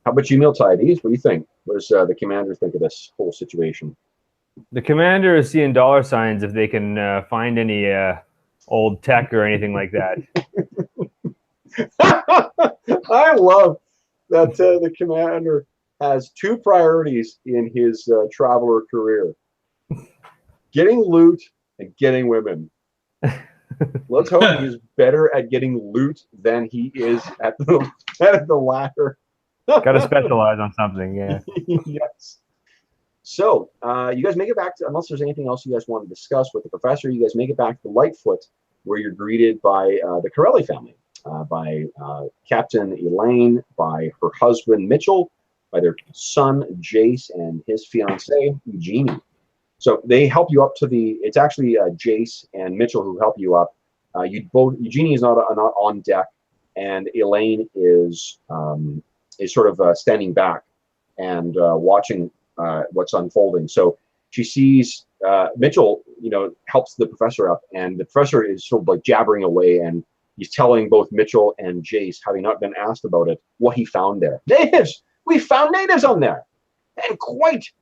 How about you, Miltiades? What do you think? What does the commander think of this whole situation? The commander is seeing dollar signs if they can find any old tech or anything like that. I love that the commander has two priorities in his traveler career: getting loot and getting women. Let's hope he's better at getting loot than he is at the latter. Got to specialize on something, yeah. Yes. So, you guys make it back to, unless there's anything else you guys want to discuss with the professor, you guys make it back to Lightfoot, where you're greeted by the Corelli family, by Captain Elaine, by her husband Mitchell, by their son Jace, and his fiancée Eugenie. So they help you up to it's actually Jace and Mitchell who help you up. Eugenie is not on deck, and Elaine is sort of standing back and watching what's unfolding. So she sees Mitchell, helps the professor up, and the professor is sort of like jabbering away, and he's telling both Mitchell and Jace, having not been asked about it, what he found there. Natives! We found natives on there! And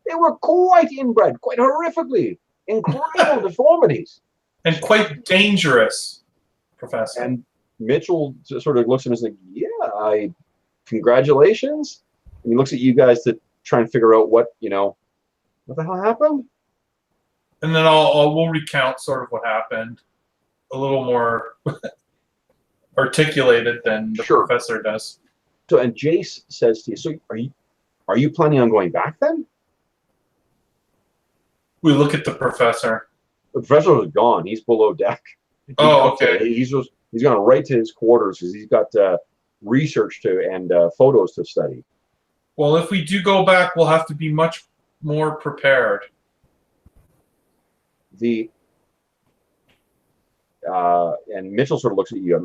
they were quite inbred, quite horrifically, incredible deformities. And quite dangerous, Professor. And Mitchell sort of looks at him and is like, yeah, congratulations. And he looks at you guys to try and figure out what the hell happened. And then we'll recount sort of what happened, a little more articulated than the professor does. So, and Jace says to you, so are you planning on going back then? We look at the professor. The professor is gone. He's below deck. Okay. He's going right to his quarters because he's got research and photos to study. Well, if we do go back, we'll have to be much more prepared. And Mitchell sort of looks at you.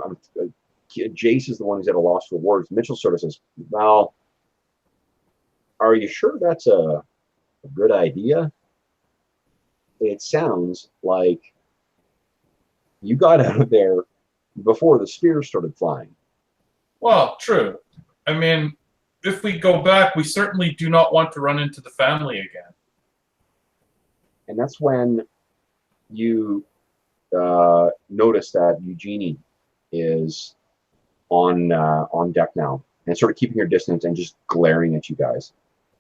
Jace is the one who's at a loss for words. Mitchell sort of says, well, are you sure that's a good idea? It sounds like you got out of there before the spears started flying. Well, true. I mean, if we go back, we certainly do not want to run into the family again. And that's when you notice that Eugenie is on deck now and sort of keeping her distance and just glaring at you guys.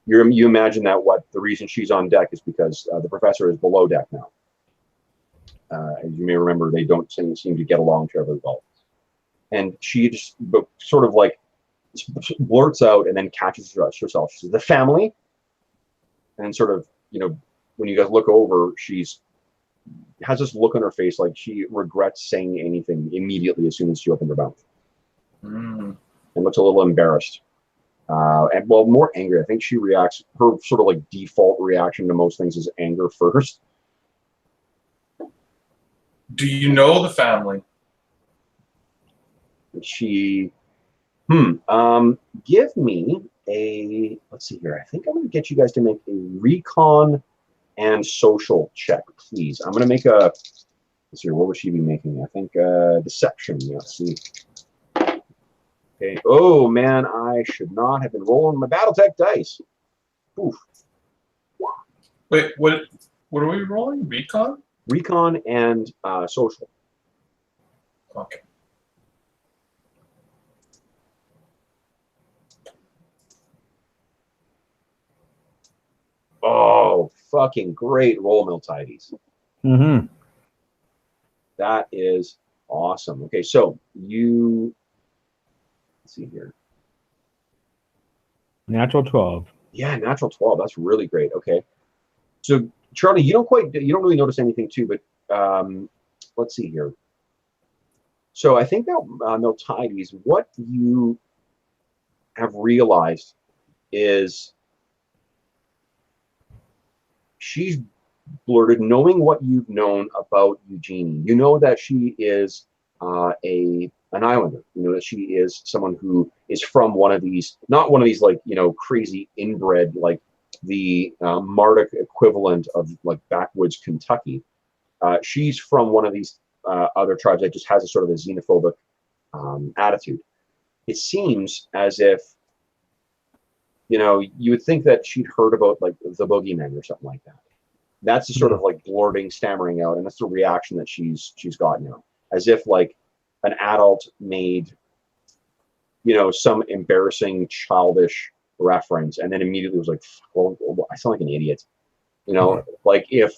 you imagine that what the reason she's on deck is because the professor is below deck now. As you may remember, they don't seem to get along terribly well. And she just sort of like blurts out and then catches herself. She says, "The family?" And sort of, you know, when you guys look over, she's has this look on her face like she regrets saying anything immediately as soon as she opened her mouth. And looks a little embarrassed. And well, more angry. I think she reacts, her sort of like default reaction to most things is anger first. Do you know the family? She, give me a, let's see here. I think I'm going to get you guys to make a recon and social check, please. I'm going to make a, let's see, what would she be making? I think deception. Yeah, let's see. Okay. Oh, man, I should not have been rolling my Battletech dice. Oof. Wait, what are we rolling? Recon? Recon and social. Okay. Oh, fucking great roll, Miltides. Mm-hmm. That is awesome. Okay, so you, let's see here. Natural 12. Yeah, natural 12. That's really great. Okay. So Charlie, you don't really notice anything too, but let's see here. So I think that Miltides, what you have realized is she's blurted, knowing what you've known about Eugenie. You know that she is an islander. You know that she is someone who is from one of these, not one of these like, you know, crazy inbred, like the Marduk equivalent of like backwoods Kentucky. She's from one of these other tribes that just has a sort of a xenophobic attitude. It seems as if, you know, you would think that she'd heard about like the boogeyman or something like that. That's the sort of like blurting, stammering out, and that's the reaction that she's got now, as if like an adult made, you know, some embarrassing childish reference, and then immediately was like, well, I sound like an idiot. You know, like if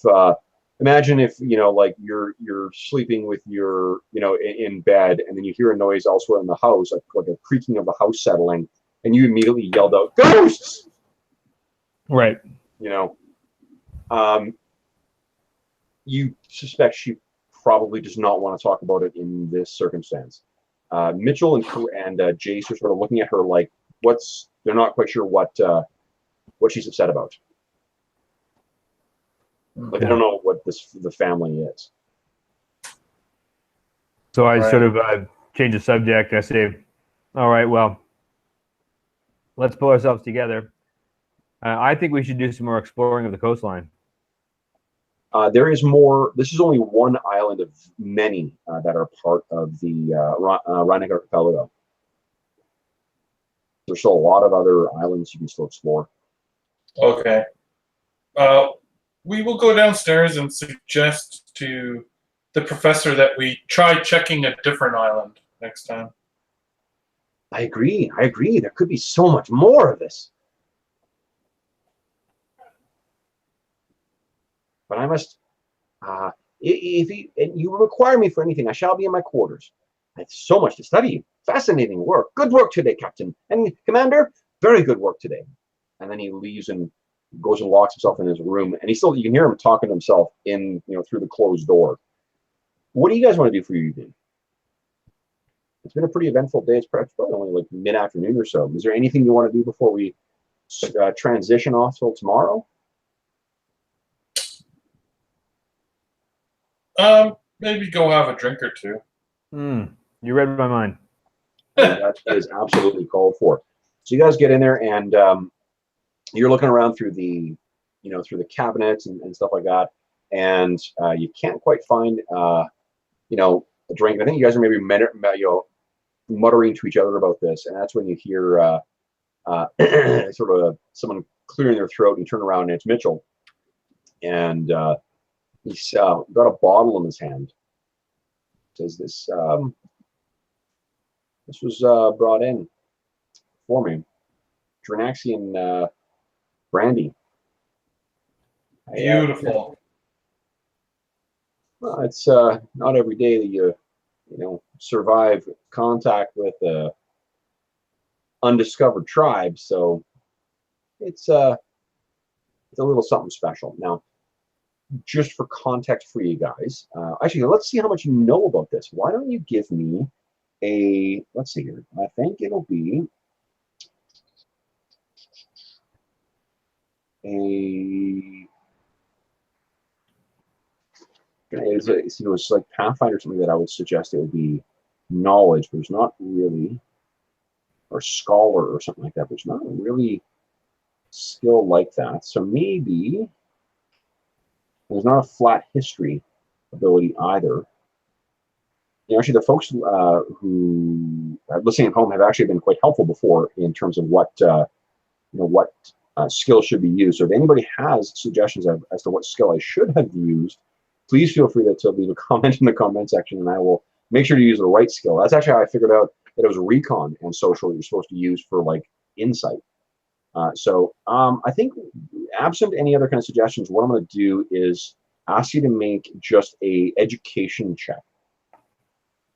imagine if, you know, like you're sleeping with your, you know, in bed, and then you hear a noise elsewhere in the house, like a creaking of the house settling, and you immediately yelled out, "Ghosts!" Right. You know, you suspect she probably does not want to talk about it in this circumstance. Mitchell and Jace are sort of looking at her like, they're not quite sure what she's upset about. Like, they don't know what the family is. So I sort of change the subject. I say, all right, well, let's pull ourselves together. I think we should do some more exploring of the coastline. There is more. This is only one island of many that are part of the Reinich Archipelago. There's still a lot of other islands you can still explore. Okay. We will go downstairs and suggest to the professor that we try checking a different island next time. I agree. There could be so much more of this. But I must, if you require me for anything, I shall be in my quarters. I have so much to study. Fascinating work. Good work today, Captain. And Commander, very good work today. And then he leaves and goes and locks himself in his room. And you can hear him talking to himself in, you know, through the closed door. What do you guys want to do for your evening? It's been a pretty eventful day. It's probably only like mid-afternoon or so. Is there anything you want to do before we transition off till tomorrow? Maybe go have a drink or two. You read my mind. That is absolutely called for. So you guys get in there, and you're looking around through the, you know, through the cabinets and stuff like that, and you can't quite find, you know, a drink. I think you guys are maybe muttering to each other about this, and that's when you hear sort of someone clearing their throat, and you turn around, and it's Mitchell, and he's got a bottle in his hand. Says this was brought in for me. Drinaxian Brandy. Beautiful. Well, it's not every day that you survive contact with undiscovered tribe, so it's a little something special. Now, just for context for you guys, actually, let's see how much you know about this. Why don't you give me a, let's see here, I think it'll be it's like Pathfinder or something that I would suggest it would be knowledge, but there's not really, or scholar or something like that, but there's not really skill like that. So maybe there's not a flat history ability either. Actually, the folks who are listening at home have actually been quite helpful before in terms of what skill should be used. So if anybody has suggestions as to what skill I should have used, please feel free to leave a comment in the comment section, and I will make sure to use the right skill. That's actually how I figured out that it was recon and social that you're supposed to use for like insight. So I think, absent any other kind of suggestions, what I'm going to do is ask you to make just a education check.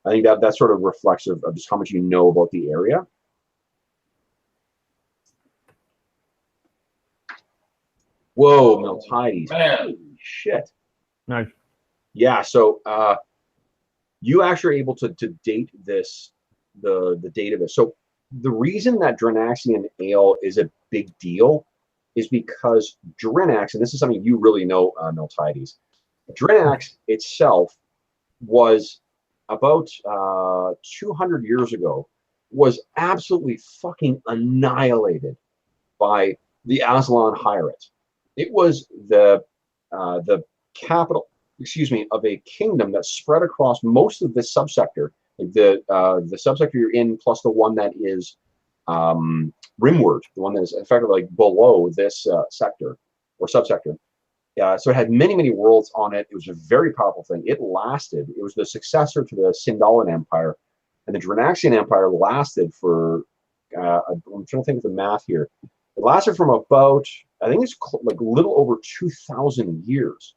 I think that sort of reflects of just how much you know about the area. Whoa, Miltiades. Holy shit. Nice. Yeah, so you actually are able to date this, the date of this. So the reason that Drinaxian ale is a big deal is because Drinax, and this is something you really know, Miltiades, Drinax itself was about 200 years ago, was absolutely fucking annihilated by the Aslan Hierate. It was the capital, excuse me, of a kingdom that spread across most of this subsector. The subsector you're in, plus the one that is rimward, the one that is effectively like below this sector or subsector. So it had many, many worlds on it. It was a very powerful thing. It lasted. It was the successor to the Sindalan Empire, and the Drinaxian Empire lasted for. I'm trying to think of the math here. It lasted from about, I think it's like a little over 2,000 years.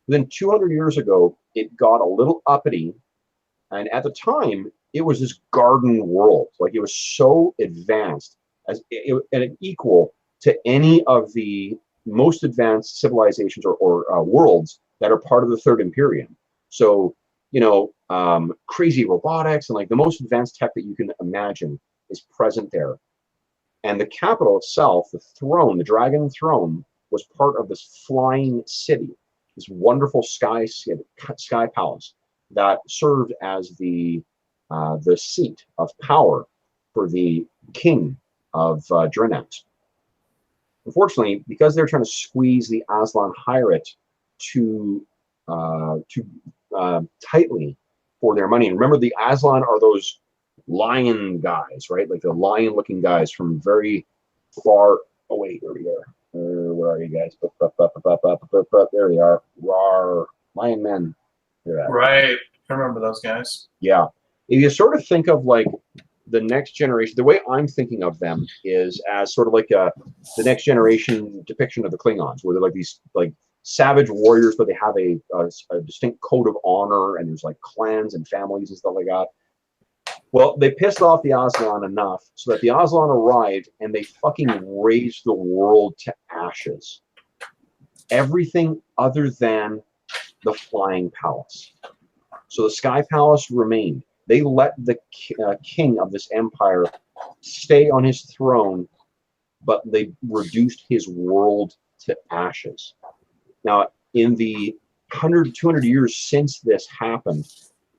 Then 200 years ago, it got a little uppity, and at the time, it was this garden world. Like it was so advanced as and equal to any of the most advanced civilizations or worlds that are part of the Third Imperium. So, crazy robotics and like the most advanced tech that you can imagine is present there. And the capital itself, the throne, the dragon throne, was part of this flying city, this wonderful sky palace that served as the seat of power for the king of Drinax. Unfortunately, because they're trying to squeeze the Aslan Hierate too tightly for their money. And remember, the Aslan are those lion guys, right? Like the lion-looking guys from very far away. There we are. Where are you guys? There they are. Rawr. Lion men. Right. I remember those guys. Yeah. If you sort of think of like the next generation, the way I'm thinking of them is as sort of like the next generation depiction of the Klingons, where they're like these like savage warriors, but they have a distinct code of honor, and there's like clans and families and stuff like that. Well, they pissed off the Aslan enough so that the Aslan arrived and they fucking razed the world to ashes. Everything other than the flying palace. So the sky palace remained. They let the king of this empire stay on his throne, but they reduced his world to ashes. Now, in the 200 years since this happened,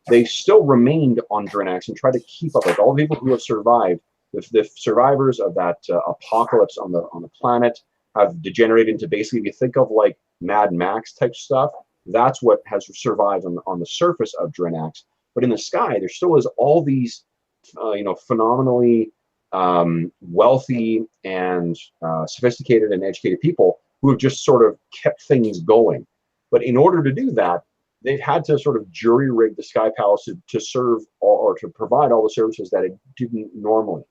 they still remained on Drinax and tried to keep up. Like all the people who have survived, the survivors of that apocalypse on the planet have degenerated into basically, if you think of like Mad Max type stuff, that's what has survived on the surface of Drinax. But in the sky, there still is all these, phenomenally wealthy and sophisticated and educated people who have just sort of kept things going. But in order to do that, they've had to sort of jury-rig the Sky Palace to serve or to provide all the services that it didn't normally.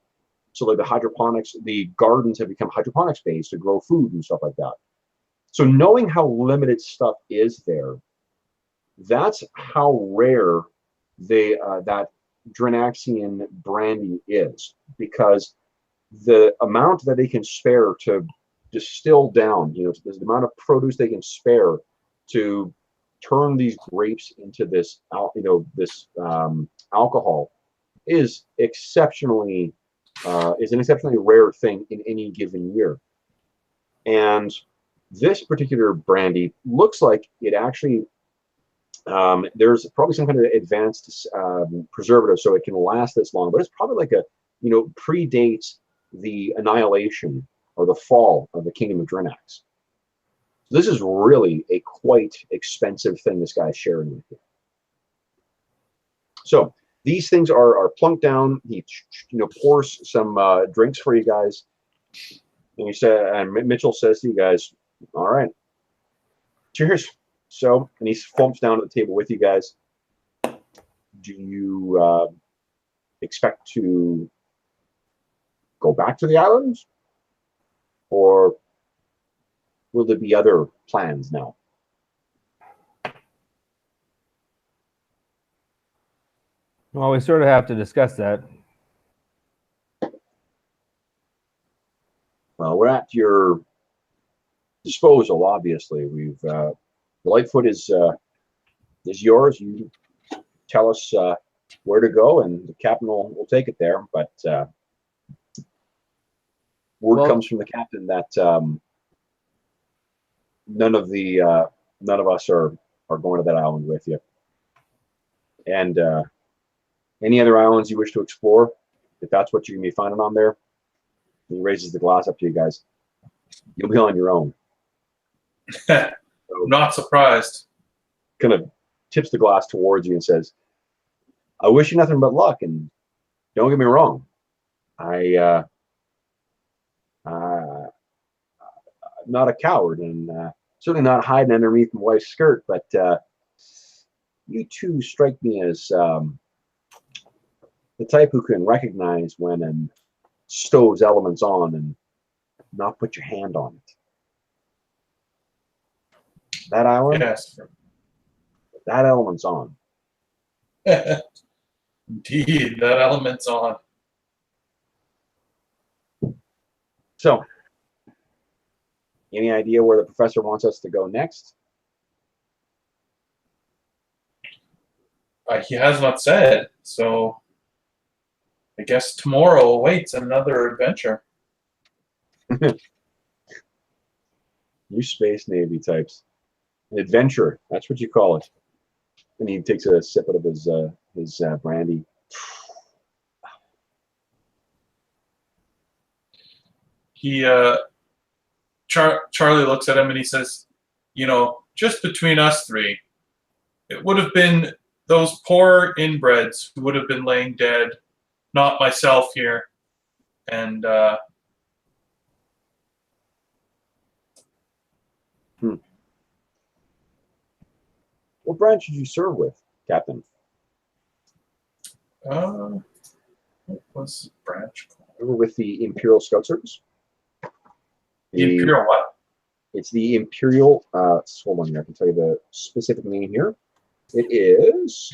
So like the hydroponics, the gardens have become hydroponics based to grow food and stuff like that. So knowing how limited stuff is there, that's how rare that Drinaxian brandy is, because the amount that they can spare to distill down, you know, the amount of produce they can spare to turn these grapes into this, you know, this alcohol is exceptionally is an exceptionally rare thing in any given year. And this particular brandy looks like it actually there's probably some kind of advanced preservative so it can last this long, but it's probably like a, you know, predates the annihilation or the fall of the Kingdom of Drinax. This is really a quite expensive thing this guy's sharing with you. So these things are plunked down. He, you know, pours some drinks for you guys, and he said, and Mitchell says to you guys, "All right, cheers." So, and he flumps down at the table with you guys. Do you expect to go back to the islands, or will there be other plans now? Well, we sort of have to discuss that. Well, we're at your disposal. Obviously, we've the Lightfoot is yours. You tell us where to go, and the captain will take it there. But word comes from the captain that none of us are going to that island with you. And any other islands you wish to explore, if that's what you're gonna be finding on there, he raises the glass up to you guys. You'll be on your own. So, not surprised. Kind of tips the glass towards you and says, "I wish you nothing but luck, and don't get me wrong, I'm not a coward, and certainly not hiding underneath my wife's skirt, but you two strike me as the type who can recognize when and stoves elements on and not put your hand on it. That island, Yes. that element's on." Indeed, that element's on. So, any idea where the professor wants us to go next? He has not said, so I guess tomorrow awaits another adventure. You Space Navy types. An adventure, that's what you call it. And he takes a sip out of his brandy. He Charlie looks at him and he says, "You know, just between us three, it would have been those poor inbreds who would have been laying dead, not myself here." And What branch did you serve with, Captain? what was the branch called? You were with the Imperial Scout Service. The Imperial what? It's the Imperial. Hold on here. I can tell you the specific name here. It is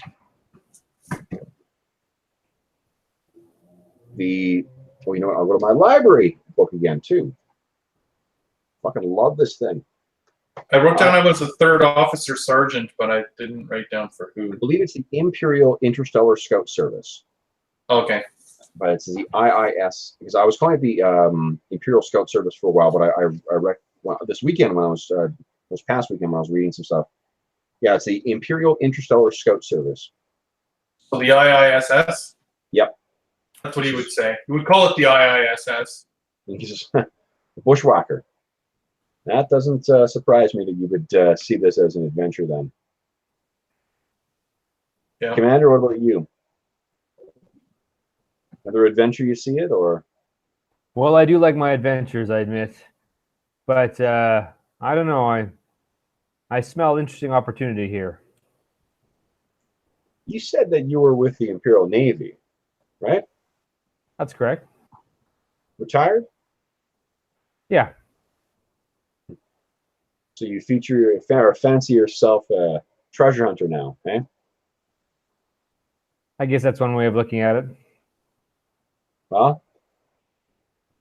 the. Oh, you know what? I'll go to my library book again too. Fucking love this thing. I wrote down I was a third officer sergeant, but I didn't write down for who. I believe it's the Imperial Interstellar Scout Service. Okay. But it's the IIS, because I was calling it the Imperial Scout Service for a while, but this weekend when I was this past weekend when I was reading some stuff, yeah, it's the Imperial Interstellar Scout Service. So the IISS? Yep. That's what he would say. He would call it the IISS. He's just the bushwhacker. That doesn't surprise me that you would see this as an adventure then. Yeah. Commander, what about you? Another adventure you see it, or? Well, I do like my adventures, I admit, but I don't know. I smell interesting opportunity here. You said that you were with the Imperial Navy, right? That's correct. Retired? Yeah. So you feature or fancy yourself a treasure hunter now, eh? I guess that's one way of looking at it. Well,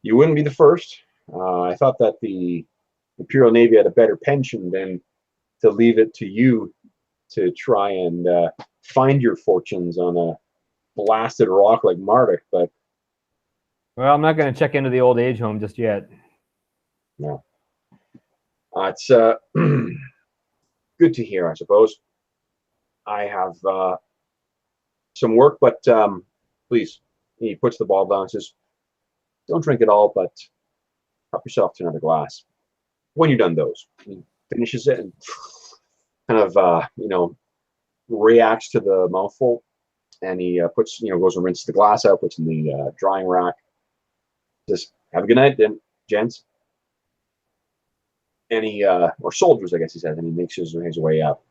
you wouldn't be the first. I thought that the Imperial Navy had a better pension than to leave it to you to try and find your fortunes on a blasted rock like Marduk, but Well, I'm not going to check into the old age home just yet. no. It's good to hear, I suppose. I have some work, but please, he puts the ball down and says, don't drink it all, but help yourself to another glass. When you're done those, he finishes it and kind of, reacts to the mouthful, and he puts, goes and rinses the glass out, puts in the drying rack. Says, have a good night, then, gents. And he, or soldiers, I guess he says, and he makes his way up.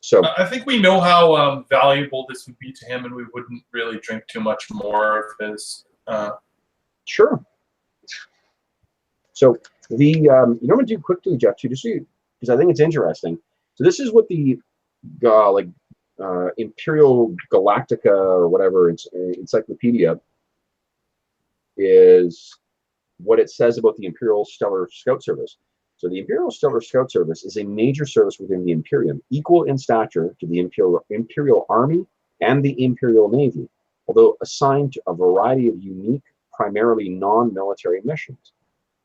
So I think we know how valuable this would be to him, and we wouldn't really drink too much more of his. Sure. So the you know what I'm gonna do quickly, Jeff, too, just because I think it's interesting. So this is what the Imperial Galactica or whatever encyclopedia is what it says about the Imperial Stellar Scout Service. So the Imperial Stellar Scout Service is a major service within the Imperium, equal in stature to the Imperial Army and the Imperial Navy, although assigned to a variety of unique, primarily non-military missions.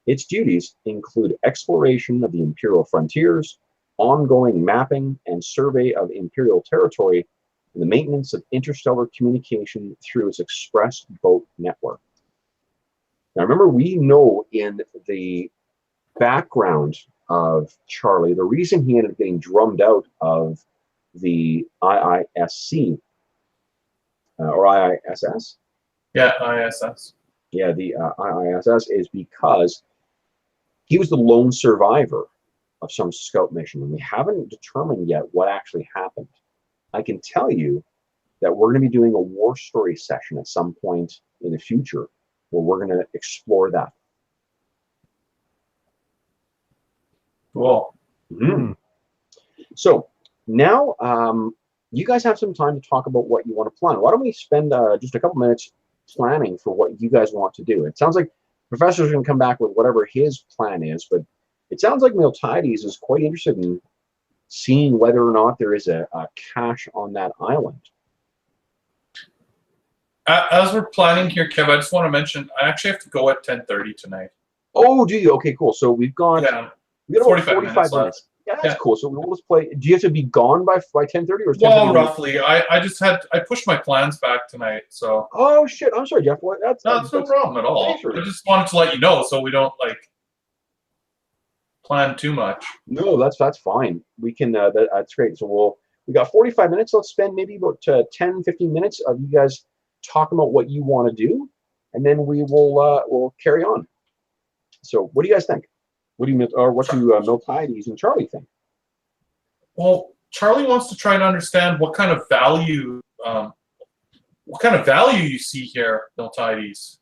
Its duties include exploration of the Imperial frontiers, ongoing mapping and survey of Imperial territory, and the maintenance of interstellar communication through its express boat network. Now remember, we know in the background of Charlie, the reason he ended up getting drummed out of the IISC, or IISS? Yeah, ISS. Yeah, the IISS is because he was the lone survivor of some scout mission, and we haven't determined yet what actually happened. I can tell you that we're going to be doing a war story session at some point in the future where we're going to explore that. Cool. Mm-hmm. So now you guys have some time to talk about what you want to plan. Why don't we spend just a couple minutes planning for what you guys want to do? It sounds like Professor's going to come back with whatever his plan is, but it sounds like Miltiades is quite interested in seeing whether or not there is a cache on that island. As we're planning here, Kev, I just want to mention I actually have to go at 10:30 tonight. Oh, do you? Okay, cool. So we've got about 45 minutes. Yeah, that's cool. So we'll just play. Do you have to be gone by 10:30 or? Well, roughly. I pushed my plans back tonight, so. Oh shit! I'm sorry, Jeff. That's no problem at all. I just wanted to let you know so we don't plan too much. No, that's fine. We can. That's great. So we got 45 minutes. Let's spend maybe about 10-15 minutes of you guys talking about what you want to do, and then we'll carry on. So what do you guys think? What do Miltiades and Charlie think? Well, Charlie wants to try to understand what kind of value you see here, Miltiades.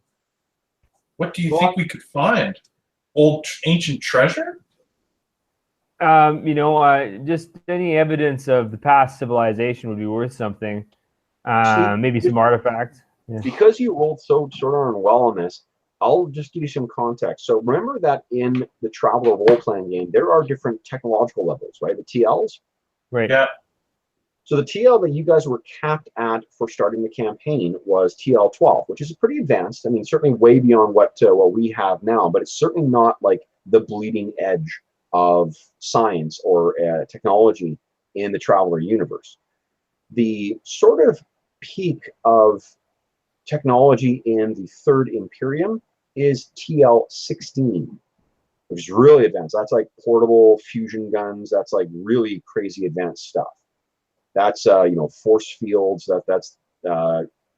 What do you think we could find? Old ancient treasure? Just any evidence of the past civilization would be worth something. Maybe some artifacts. Yeah. Because you rolled so sort of well on this, I'll just give you some context. So remember that in the Traveler role-playing game, there are different technological levels, right? The TLs? Right. Yeah. So the TL that you guys were capped at for starting the campaign was TL 12, which is pretty advanced. I mean, certainly way beyond what we have now, but it's certainly not like the bleeding edge of science or technology in the Traveler universe. The sort of peak of technology in the Third Imperium is TL 16, which is really advanced. That's like portable fusion guns. That's like really crazy advanced stuff. That's force fields. That's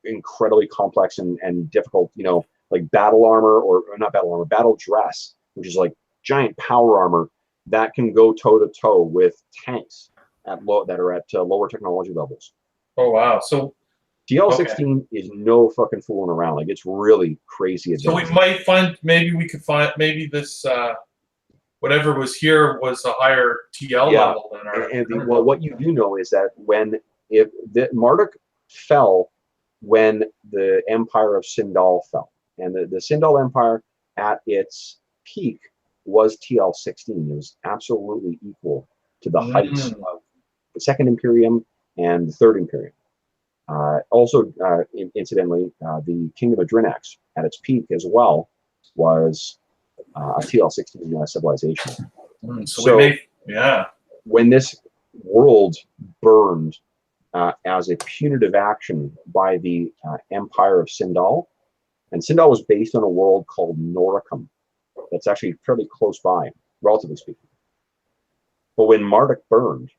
incredibly complex and difficult. Like battle armor, or not battle armor, battle dress, which is like giant power armor that can go toe to toe with tanks that are at lower technology levels. Oh wow! So TL16 is no fucking fooling around. Like, it's really crazy advanced. So we might find, maybe we could find, maybe this, whatever was here was a higher TL level than our. Well, what you do know is that Marduk fell when the Empire of Sindal fell. And the Sindal Empire at its peak was TL16. It was absolutely equal to the heights of the Second Imperium and the Third Imperium. Incidentally, the Kingdom of Drinax at its peak as well was a TL16 civilization. When this world burned as a punitive action by the Empire of Sindal, and Sindal was based on a world called Noricum that's actually fairly close by, relatively speaking. But when Marduk burned,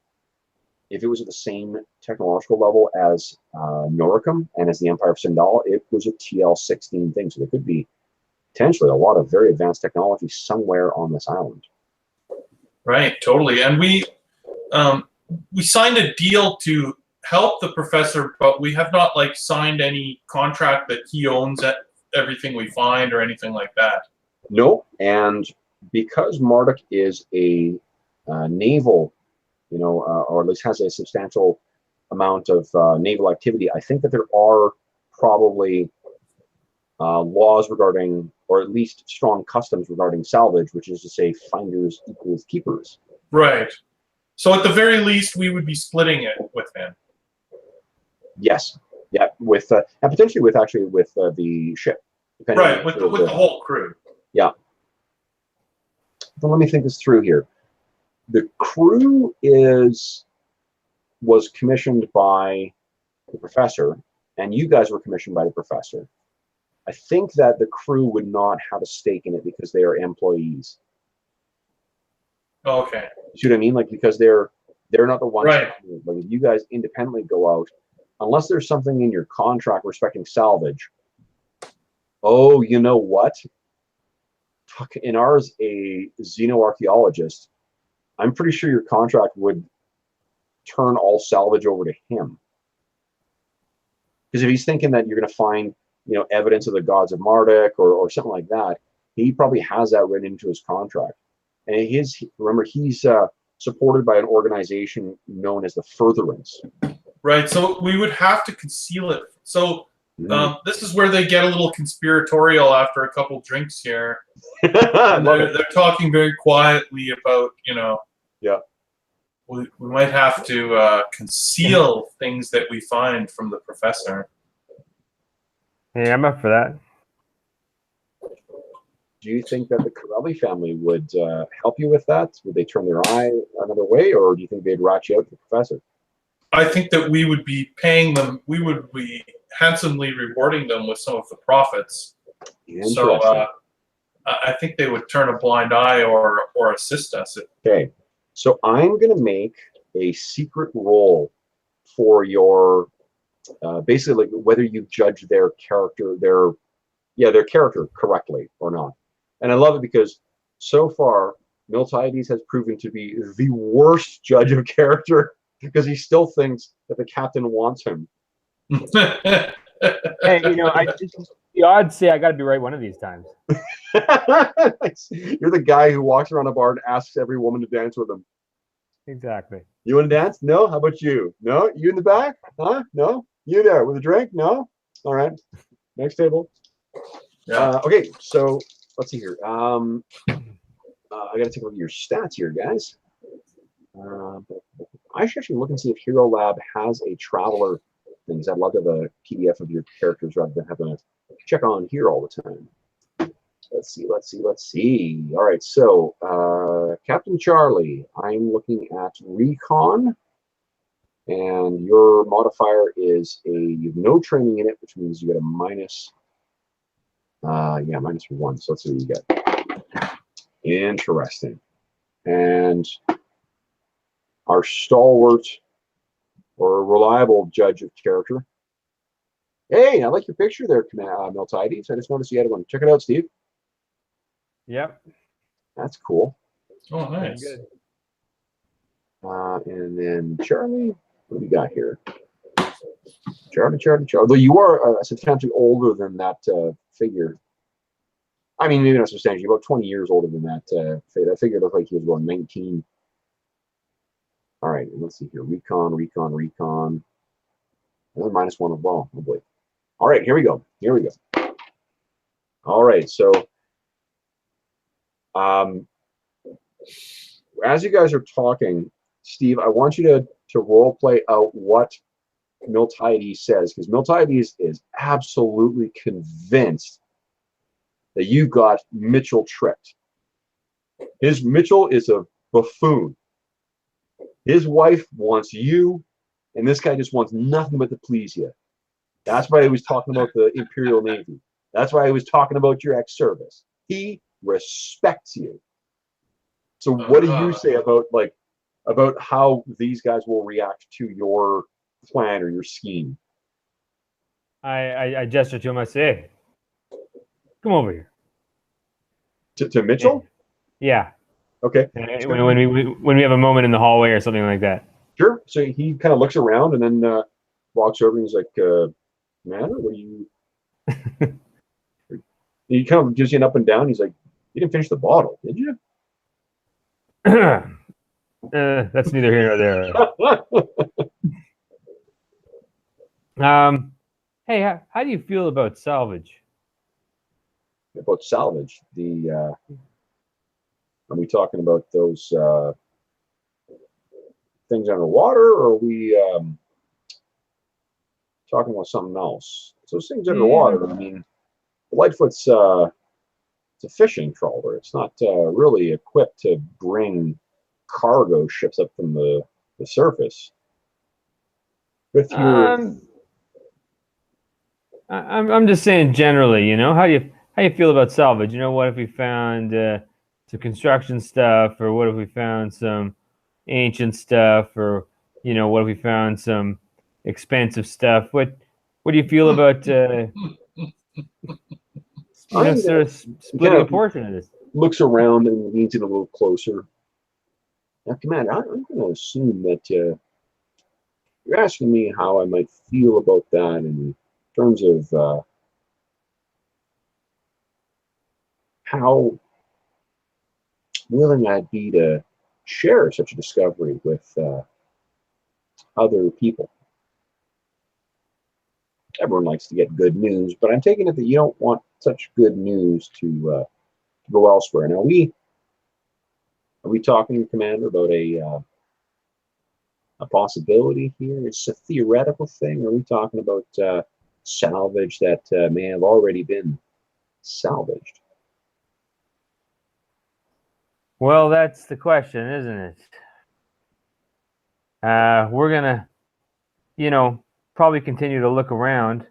if it was at the same technological level as Noricum and as the Empire of Sindal, it was a TL16 thing. So there could be potentially a lot of very advanced technology somewhere on this island. Right, totally. And we signed a deal to help the professor, but we have not like signed any contract that he owns everything we find or anything like that. No, and because Marduk is a naval, or at least has a substantial amount of naval activity, I think that there are probably laws regarding, or at least strong customs regarding salvage, which is to say finders equals keepers. Right. So at the very least, we would be splitting it with him. Yes. Yeah. With and potentially with the ship. Right. With the whole crew. Yeah. But let me think this through here. The crew was commissioned by the professor, and you guys were commissioned by the professor. I think that the crew would not have a stake in it because they are employees. Okay. See what I mean? Like, because they're not the ones. Right. Like, if you guys independently go out, unless there's something in your contract respecting salvage. Oh, you know what? Fuck, in ours, a xenoarchaeologist, I'm pretty sure your contract would turn all salvage over to him. Because if he's thinking that you're going to find, evidence of the gods of Marduk or something like that, he probably has that written into his contract. And remember, he's supported by an organization known as the Furtherance. Right. So we would have to conceal it. So this is where they get a little conspiratorial after a couple drinks here. They're talking very quietly about, Yeah. We might have to conceal things that we find from the professor. Hey, I'm up for that. Do you think that the Corelli family would help you with that? Would they turn their eye another way, or do you think they'd rat you out to the professor? I think that we would be paying them. We would be handsomely rewarding them with some of the profits. So I think they would turn a blind eye or assist us. Okay, so I'm going to make a secret roll for your basically, like, whether you judge their character, their character correctly or not. And I love it because so far Miltiades has proven to be the worst judge of character because he still thinks that the captain wants him. Hey, the odds say I got to be right one of these times. You're the guy who walks around a bar and asks every woman to dance with him. Exactly. You want to dance? No. How about you? No. You in the back? Huh? No. You there with a drink? No. All right. Next table. Yeah. Okay. So let's see here. I got to take a look at your stats here, guys. I should actually look and see if Hero Lab has a traveler thing. I'd love to have a PDF of your characters rather than having to check on here all the time. Let's see. All right, so Captain Charlie, I'm looking at Recon, and your modifier is you've no training in it, which means you get a minus. -1. So let's see what you get. Interesting. And our stalwart or reliable judge of character. Hey, I like your picture there, Miltiades. I just noticed you had one. Check it out, Steve. Yep. That's cool. Oh, nice. Good. And then Charlie, what do we got here? Charlie. Although you are substantially older than that figure. I mean, maybe not substantially, about 20 years older than that figure. That figure looked like he was about 19. All right, let's see here. Recon. Another -1 of ball. Oh boy. All right, here we go. All right, so as you guys are talking, Steve, I want you to role play out what Miltiades says, because Miltiades is absolutely convinced that you got Mitchell tricked. Mitchell is a buffoon. His wife wants you, and this guy just wants nothing but to please you. That's why he was talking about the Imperial Navy. That's why he was talking about your ex-service. He respects you. So what do you say about how these guys will react to your plan or your scheme? I gesture to him. I say, "Come over here." To Mitchell? Yeah. Okay. When we have a moment in the hallway or something like that. Sure. So he kind of looks around and then walks over and he's like, "Man, what are you?" He kind of gives you an up and down. He's like, "You didn't finish the bottle, did you?" That's neither here nor there. Hey, how do you feel about salvage? About salvage, are we talking about those things underwater, or are we talking about something else? Those things underwater, I mean, the Lightfoot's it's a fishing trawler. It's not really equipped to bring cargo ships up from the surface. With your, I'm just saying generally, how do you feel about salvage? What if we found some construction stuff, or what if we found some ancient stuff, or what if we found some expensive stuff? What do you feel about sort of splitting a portion of this? Looks around and leans in a little closer. Now, Commander, I'm going to assume that you're asking me how I might feel about that in terms of how willing I'd be to share such a discovery with other people. Everyone likes to get good news, but I'm taking it that you don't want such good news to go elsewhere. Now, are we talking, Commander, about a possibility here? It's a theoretical thing, or are we talking about salvage that may have already been salvaged? Well, that's the question, isn't it? We're gonna, probably continue to look around,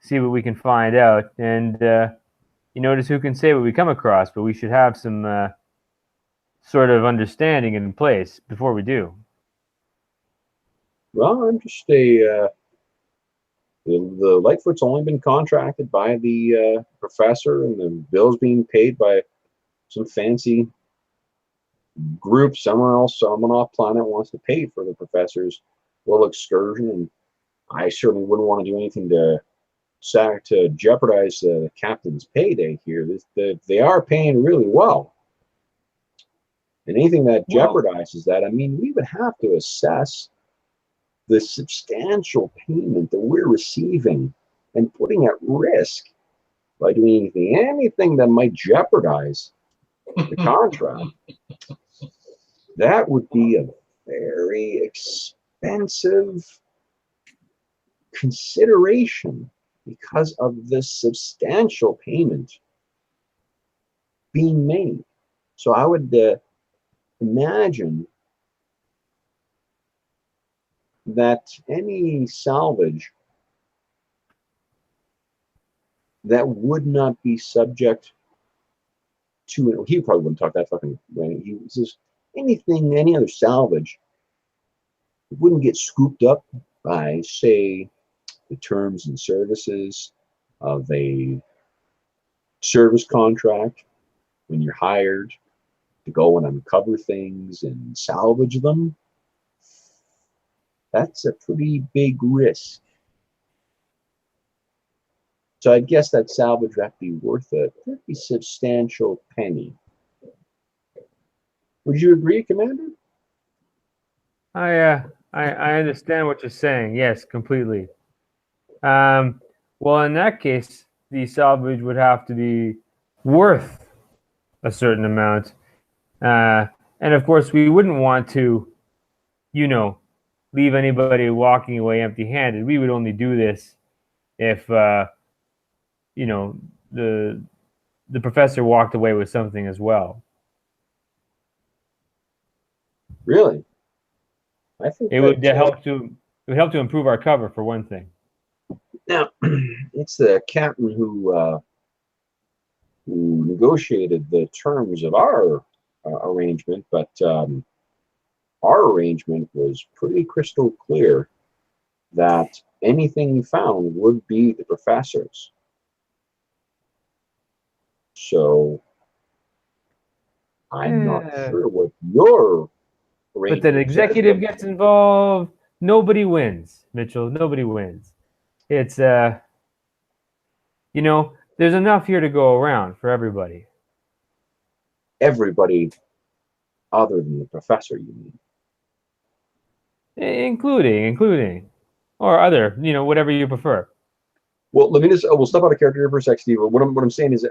see what we can find out, and just who can say what we come across, but we should have some sort of understanding in place before we do. Well, I'm just the Lightfoot's only been contracted by the professor, and the bill's being paid by some fancy group somewhere else, someone off planet wants to pay for the professor's little excursion, and I certainly wouldn't want to do anything to jeopardize the captain's payday here. They are paying really well, and anything that jeopardizes that, I mean, we would have to assess the substantial payment that we're receiving and putting at risk by doing anything that might jeopardize the contract. That would be a very expensive consideration because of the substantial payment being made. So I would imagine that any salvage that would not be subject to, he probably wouldn't talk that fucking way. He says any other salvage wouldn't get scooped up by, say, the terms and services of a service contract when you're hired to go and uncover things and salvage them. That's a pretty big risk. So I guess that salvage would have to be worth a pretty substantial penny. Would you agree, Commander? I understand what you're saying. Yes, completely. Well, in that case, the salvage would have to be worth a certain amount. And of course, we wouldn't want to, leave anybody walking away empty-handed. We would only do this if, the professor walked away with something as well. Really? I think It would help to improve our cover, for one thing. Now, it's the captain who negotiated the terms of our arrangement, but our arrangement was pretty crystal clear that anything you found would be the professor's. So I'm not sure what your arrangement. But the executive gets involved. Nobody wins, Mitchell. Nobody wins. It's there's enough here to go around for everybody. Everybody other than the professor, you mean? Including, or other, whatever you prefer. Well, let me just. We'll step out of character here for a sec, Steve. What I'm saying is,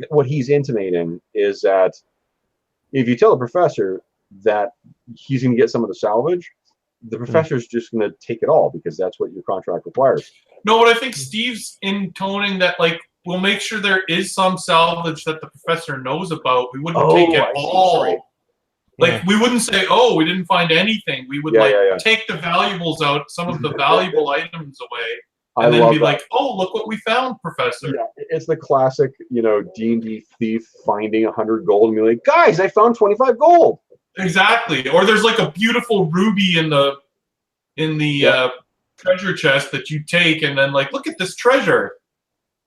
what he's intimating is that if you tell the professor that he's going to get some of the salvage, the professor's just going to take it all because that's what your contract requires. No, but I think Steve's intoning that, like, we'll make sure there is some salvage that the professor knows about. We wouldn't take it all. Sorry. Like, we wouldn't say, oh, we didn't find anything. We would, take the valuables out, some of the valuable items away, and then be like, oh, look what we found, Professor. Yeah, it's the classic, D&D thief finding 100 gold and be like, guys, I found 25 gold. Exactly. Or there's like a beautiful ruby in the treasure chest that you take, and then like, look at this treasure.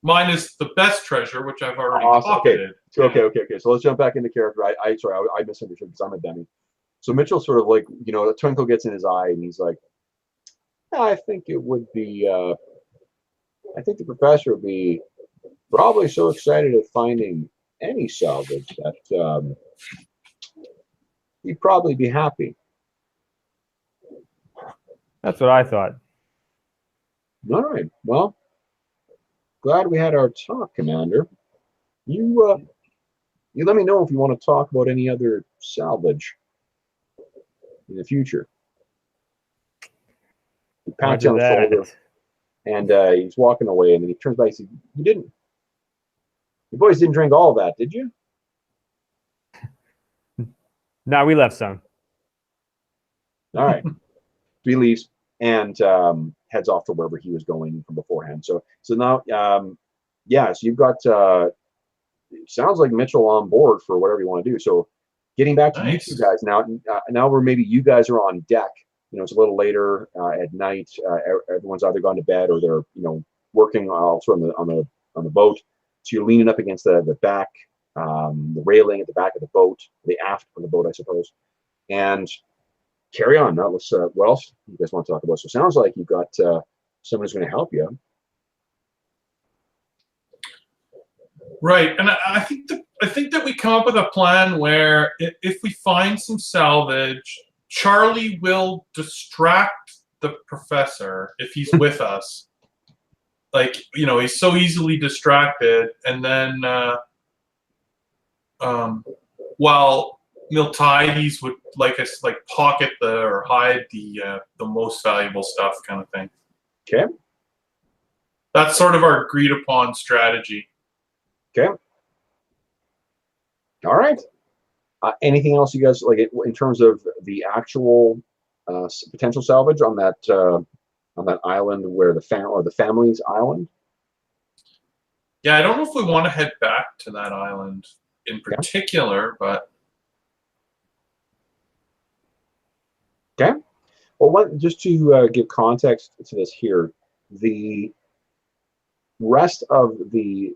Minus the best treasure, which I've already pocketed. Okay. So let's jump back into character. I misunderstood because I'm a dummy. So Mitchell sort of like, a twinkle gets in his eye, and he's like, I think it would be. I think the professor would be probably so excited at finding any salvage that he'd probably be happy. That's what I thought. All right. Well, glad we had our talk, Commander. You let me know if you want to talk about any other salvage in the future. He pats you on the shoulder, and he's walking away, and then he turns back and says, you boys didn't drink all of that, did you? No, we left some. All right. He leaves and heads off to wherever he was going from beforehand. So now, so you've got, it sounds like Mitchell on board for whatever you want to do. So getting back to you two guys now where maybe you guys are on deck, it's a little later at night. Everyone's either gone to bed or they're, working also on the boat. So you're leaning up against the back, the railing at the back of the boat, the aft of the boat, I suppose. And carry on. Now let's. What else you guys want to talk about? So it sounds like you've got someone who's going to help you. Right, and I think that we come up with a plan where if we find some salvage, Charlie will distract the professor if he's with us. Like, he's so easily distracted, and then while Miltiades would like pocket or hide the most valuable stuff, kind of thing. Okay. That's sort of our agreed upon strategy. Okay. All right. Anything else you guys like in terms of the actual potential salvage on that island where the family's island? Yeah, I don't know if we want to head back to that island in particular, but. Okay. Well, just to give context to this here, the rest of the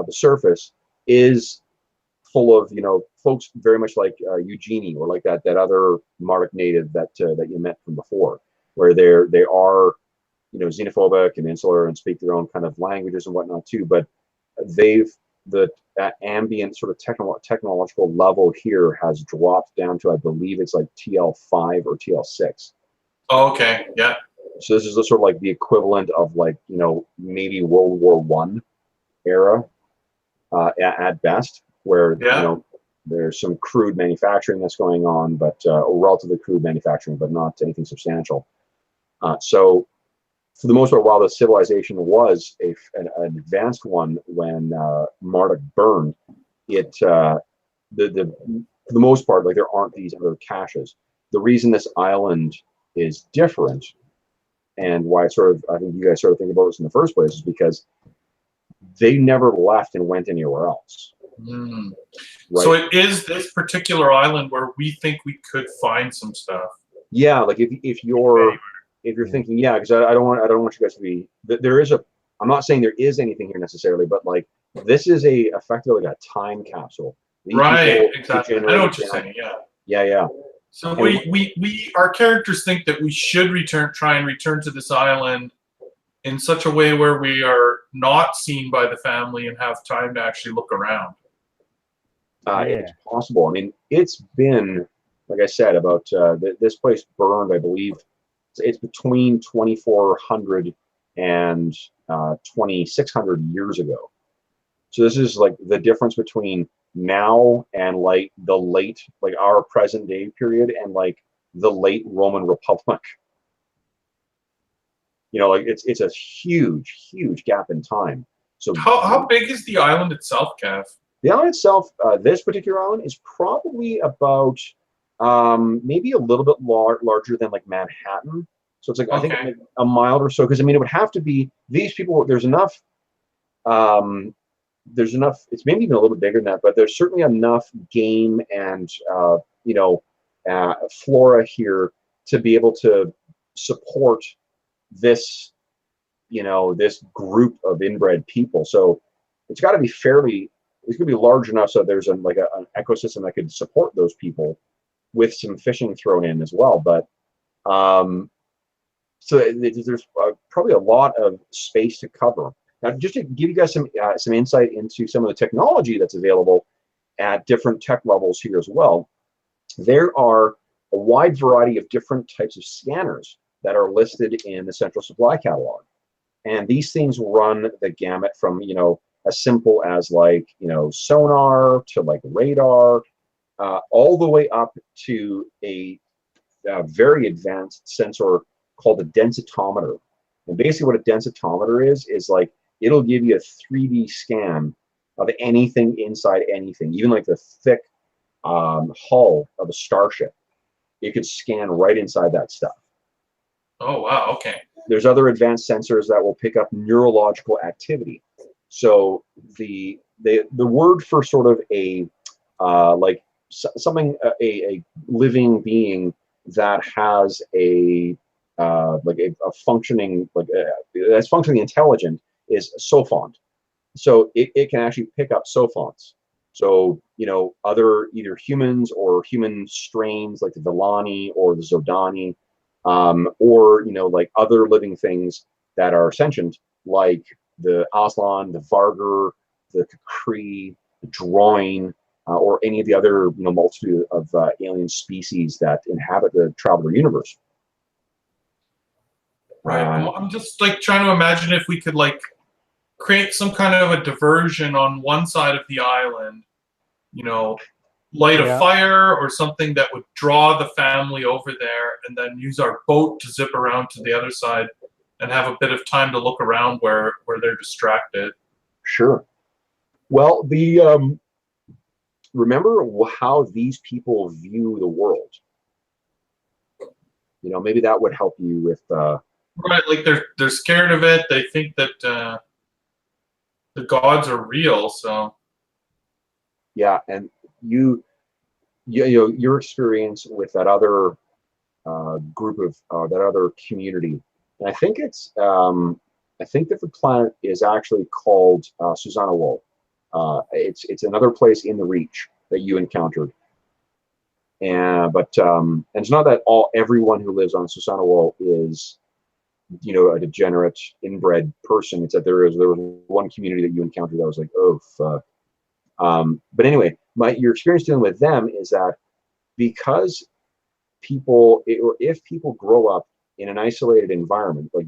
surface is full of, you know, folks very much like Eugenie, or like that other Marduk native that you met from before, where they are, you know, xenophobic and insular and speak their own kind of languages and whatnot too, but the ambient sort of technological level here has dropped down to, I believe it's like TL5 or TL6. Oh, okay. Yeah. So this is the sort of like the equivalent of, like, you know, maybe World War I era at best, where you know, there's some crude manufacturing that's going on, but or relatively crude manufacturing, but not anything substantial. So for the most part, while the civilization was an advanced one when Marduk burned, it for the most part, like, there aren't these other caches. The reason this island is different, and why it's sort of, I think you guys sort of think about this in the first place, is because they never left and went anywhere else. Mm. Right? So it is this particular island where we think we could find some stuff. Yeah, like if you're thinking, yeah, because I don't want you guys to be, there is a, I'm not saying there is anything here necessarily, but like, this is effectively like a time capsule. Right, exactly. I know what you're saying. Yeah. So our characters think that we should try and return to this island in such a way where we are not seen by the family and have time to actually look around. It's possible. I mean, it's been, like I said, about this place burned, I believe, it's between 2,400 and 2,600 years ago. So this is like the difference between now and like the late, like our present day period, and like the late Roman Republic. You know, like it's a huge gap in time. So how big is the island itself, Kev? The island itself, this particular island, is probably about maybe a little bit larger than like Manhattan. So it's like, I think like a mile or so, because I mean, it would have to be, these people, there's enough, it's maybe even a little bit bigger than that, but there's certainly enough game and you know, flora here to be able to support this, you know, this group of inbred people. So it's got to be it's going to be large enough so there's an ecosystem that could support those people, with some fishing thrown in as well. But so there's probably a lot of space to cover. Now, just to give you guys some insight into some of the technology that's available at different tech levels here as well, there are a wide variety of different types of scanners that are listed in the Central Supply Catalog. And these things run the gamut from, you know, as simple as like, you know, sonar to like radar, all the way up to a very advanced sensor called a densitometer. And basically what a densitometer is like, it'll give you a 3D scan of anything inside anything, even like the thick hull of a starship. You could scan right inside that stuff. Oh, wow, okay. There's other advanced sensors that will pick up neurological activity. So the word for sort of a like something, a living being that has a like a functioning, like that's functionally intelligent, is sophont. So it can actually pick up sophonts. So, you know, other either humans or human strains like the Villani or the Zodani, or, you know, like other living things that are sentient, like the Aslan, the Vargur, the Kukri, the Droin, or any of the other, you know, multitude of alien species that inhabit the Traveler universe. Right. I'm just like trying to imagine if we could like create some kind of a diversion on one side of the island, you know, light a fire or something that would draw the family over there, and then use our boat to zip around to the other side and have a bit of time to look around where they're distracted. Sure. Well, remember how these people view the world. You know, maybe that would help you with right, like they're scared of it. They think that the gods are real. So yeah, and you know, your experience with that other group of that other community, and I think it's I think that the planet is actually called Susanna Wold. It's another place in the Reach that you encountered. And it's not that everyone who lives on Susanowall is, you know, a degenerate inbred person. It's that there was one community that you encountered that was like, oh fuck. But anyway, your experience dealing with them is that because if people grow up in an isolated environment, like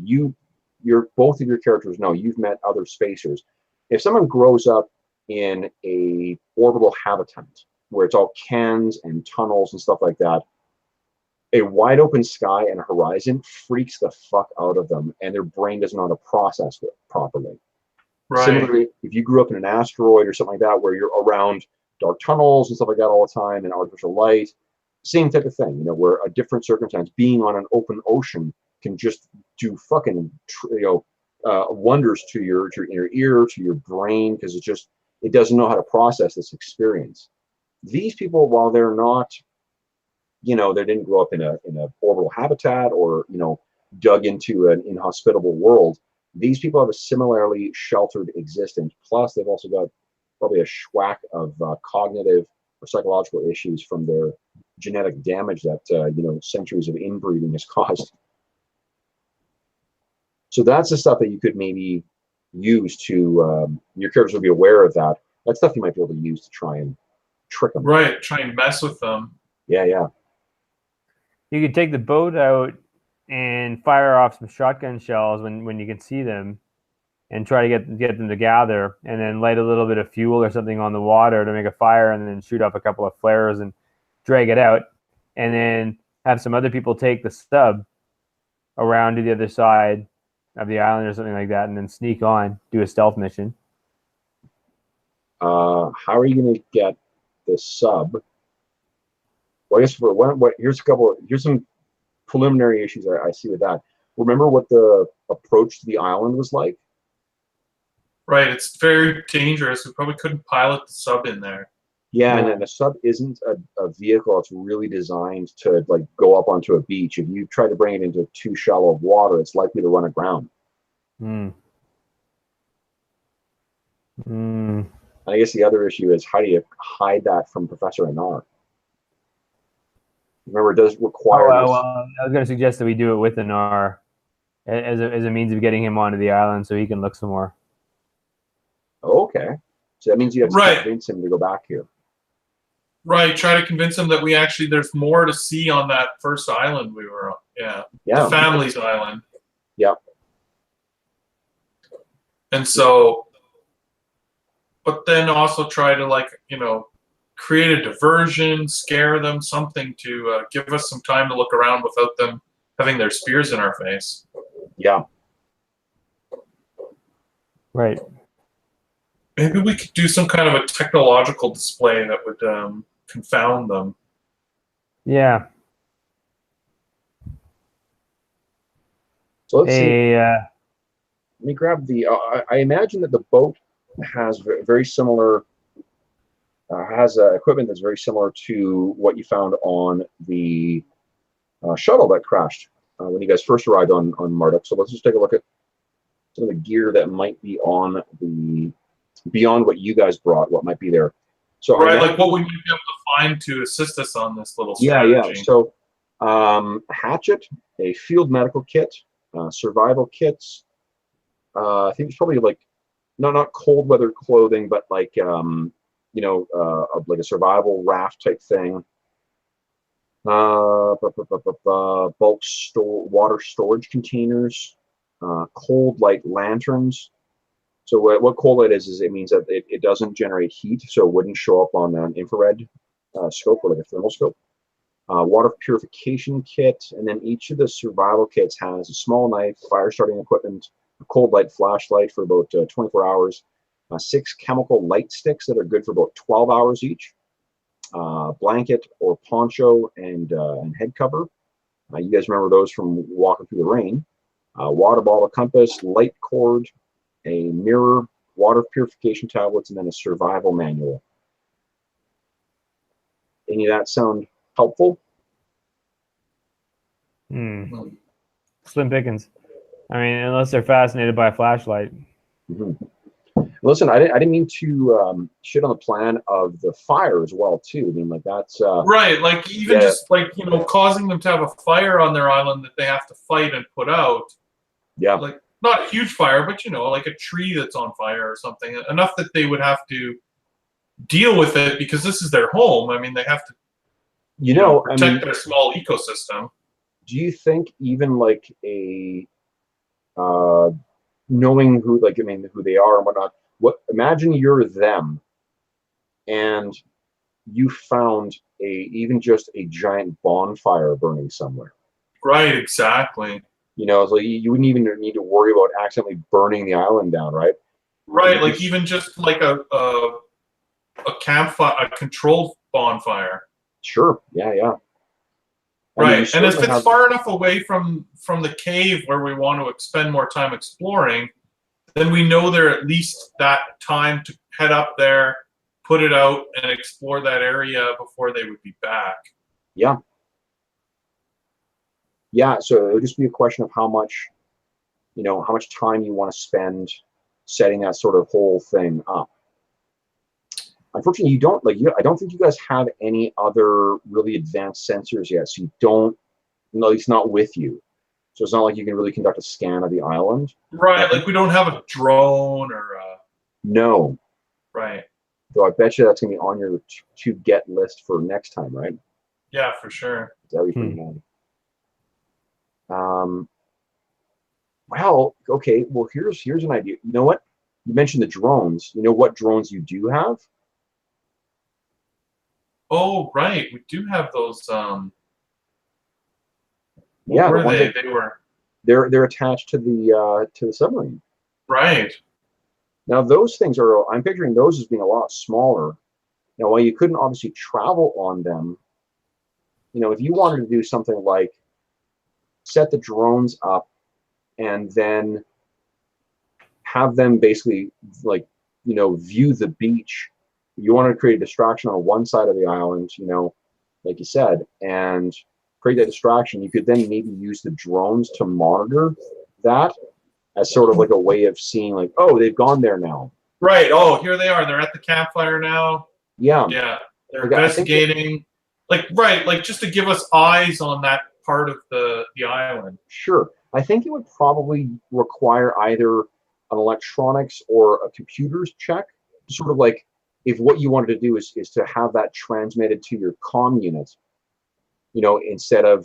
both of your characters know you've met other spacers. If someone grows up in a orbital habitat where it's all cans and tunnels and stuff like that, a wide open sky and a horizon freaks the fuck out of them, and their brain doesn't know how to process it properly. Right. Similarly, if you grew up in an asteroid or something like that, where you're around dark tunnels and stuff like that all the time, and artificial light, same type of thing. You know, where a different circumstance, being on an open ocean, can just do fucking wonders to your inner ear, to your brain, because it doesn't know how to process this experience. These people, while they're not, you know, they didn't grow up in a orbital habitat or, you know, dug into an inhospitable world, these people have a similarly sheltered existence. Plus, they've also got probably a schwack of cognitive or psychological issues from their genetic damage that you know, centuries of inbreeding has caused. So that's the stuff that you could maybe use to your characters will be aware of that. That's stuff you might be able to use to try and trick them. Right, try and mess with them. Yeah, yeah. You could take the boat out and fire off some shotgun shells when you can see them, and try to get them to gather, and then light a little bit of fuel or something on the water to make a fire, and then shoot off a couple of flares and drag it out, and then have some other people take the sub around to the other side of the island or something like that, and then sneak on, do a stealth mission. How are you going to get the sub? Well, I guess here's some preliminary issues I see with that. Remember what the approach to the island was like? Right, it's very dangerous. We probably couldn't pilot the sub in there. Yeah, and then the sub isn't a vehicle that's really designed to like go up onto a beach. If you try to bring it into too shallow of water, it's likely to run aground. I guess the other issue is, how do you hide that from Professor Anar? Remember, it does require. Well, I was going to suggest that we do it with Anar as a means of getting him onto the island so he can look some more. Okay, so that means you have to convince him to go back here. Right, try to convince him that there's more to see on that first island we were on. Yeah, the family's island. Yeah. And so, but then also try to, like, you know, create a diversion, scare them, something to give us some time to look around without them having their spears in our face. Yeah. Right. Maybe we could do some kind of a technological display that would confound them. Yeah. So let's see. Let me grab the. I imagine that the boat has very similar. Has equipment that's very similar to what you found on the shuttle that crashed when you guys first arrived on Marduk. So let's just take a look at some of the gear that might be on the beyond what you guys brought. What might be there? So right, like what would you be able to find to assist us on this little strategy? Yeah. So hatchet, a field medical kit, survival kits. I think it's probably like not cold weather clothing, but like you know, like a survival raft type thing. Bulk water storage containers, cold light lanterns. So what cold light is it means that it doesn't generate heat, so it wouldn't show up on an infrared scope or like a thermal scope. Water purification kit, and then each of the survival kits has a small knife, fire starting equipment, a cold light flashlight for about 24 hours, 6 chemical light sticks that are good for about 12 hours each, blanket or poncho and head cover. You guys remember those from walking through the rain. Water bottle, compass, light cord, a mirror, water purification tablets, and then a survival manual. Any of that sound helpful? Slim pickings. I mean, unless they're fascinated by a flashlight. Listen, I didn't mean to shit on the plan of the fire as well too. I mean, like that's right. Like even just like causing them to have a fire on their island that they have to fight and put out. Yeah. Like not a huge fire, but like a tree that's on fire or something. Enough that they would have to deal with it because this is their home. I mean, they have to protect their small ecosystem. Do you think even like a knowing who who they are and whatnot? Imagine you're them, and you found even just a giant bonfire burning somewhere. Right. Exactly. So you wouldn't even need to worry about accidentally burning the island down, right? Right. Like even just like a campfire, a controlled bonfire. Sure. Yeah. Right, and if it's far enough away from the cave where we want to spend more time exploring, then we know they're at least that time to head up there, put it out, and explore that area before they would be back. Yeah. Yeah, so it would just be a question of how much time you want to spend setting that sort of whole thing up. Unfortunately, I don't think you guys have any other really advanced sensors yet, so you don't, at least not with you. So it's not like you can really conduct a scan of the island. Right, like we don't have a drone or No. Right. So I bet you that's going to be on your to-get list for next time, right? Yeah, for sure. That'd be pretty handy. Well, okay, well, here's an idea. You know what? You mentioned the drones. You know what drones you do have? Oh, right. We do have those. Yeah, were they? They were. They're attached to the submarine. Right. Now those things are. I'm picturing those as being a lot smaller. Now, while you couldn't obviously travel on them, if you wanted to do something like set the drones up and then have them basically view the beach. You want to create a distraction on one side of the island, like you said, and create that distraction. You could then maybe use the drones to monitor that as sort of like a way of seeing like, oh, they've gone there now. Right. Oh, here they are. They're at the campfire now. Yeah. Yeah. They're investigating. Like just to give us eyes on that part of the island. Sure. I think it would probably require either an electronics or a computers check, sort of like if what you wanted to do is to have that transmitted to your comm unit, instead of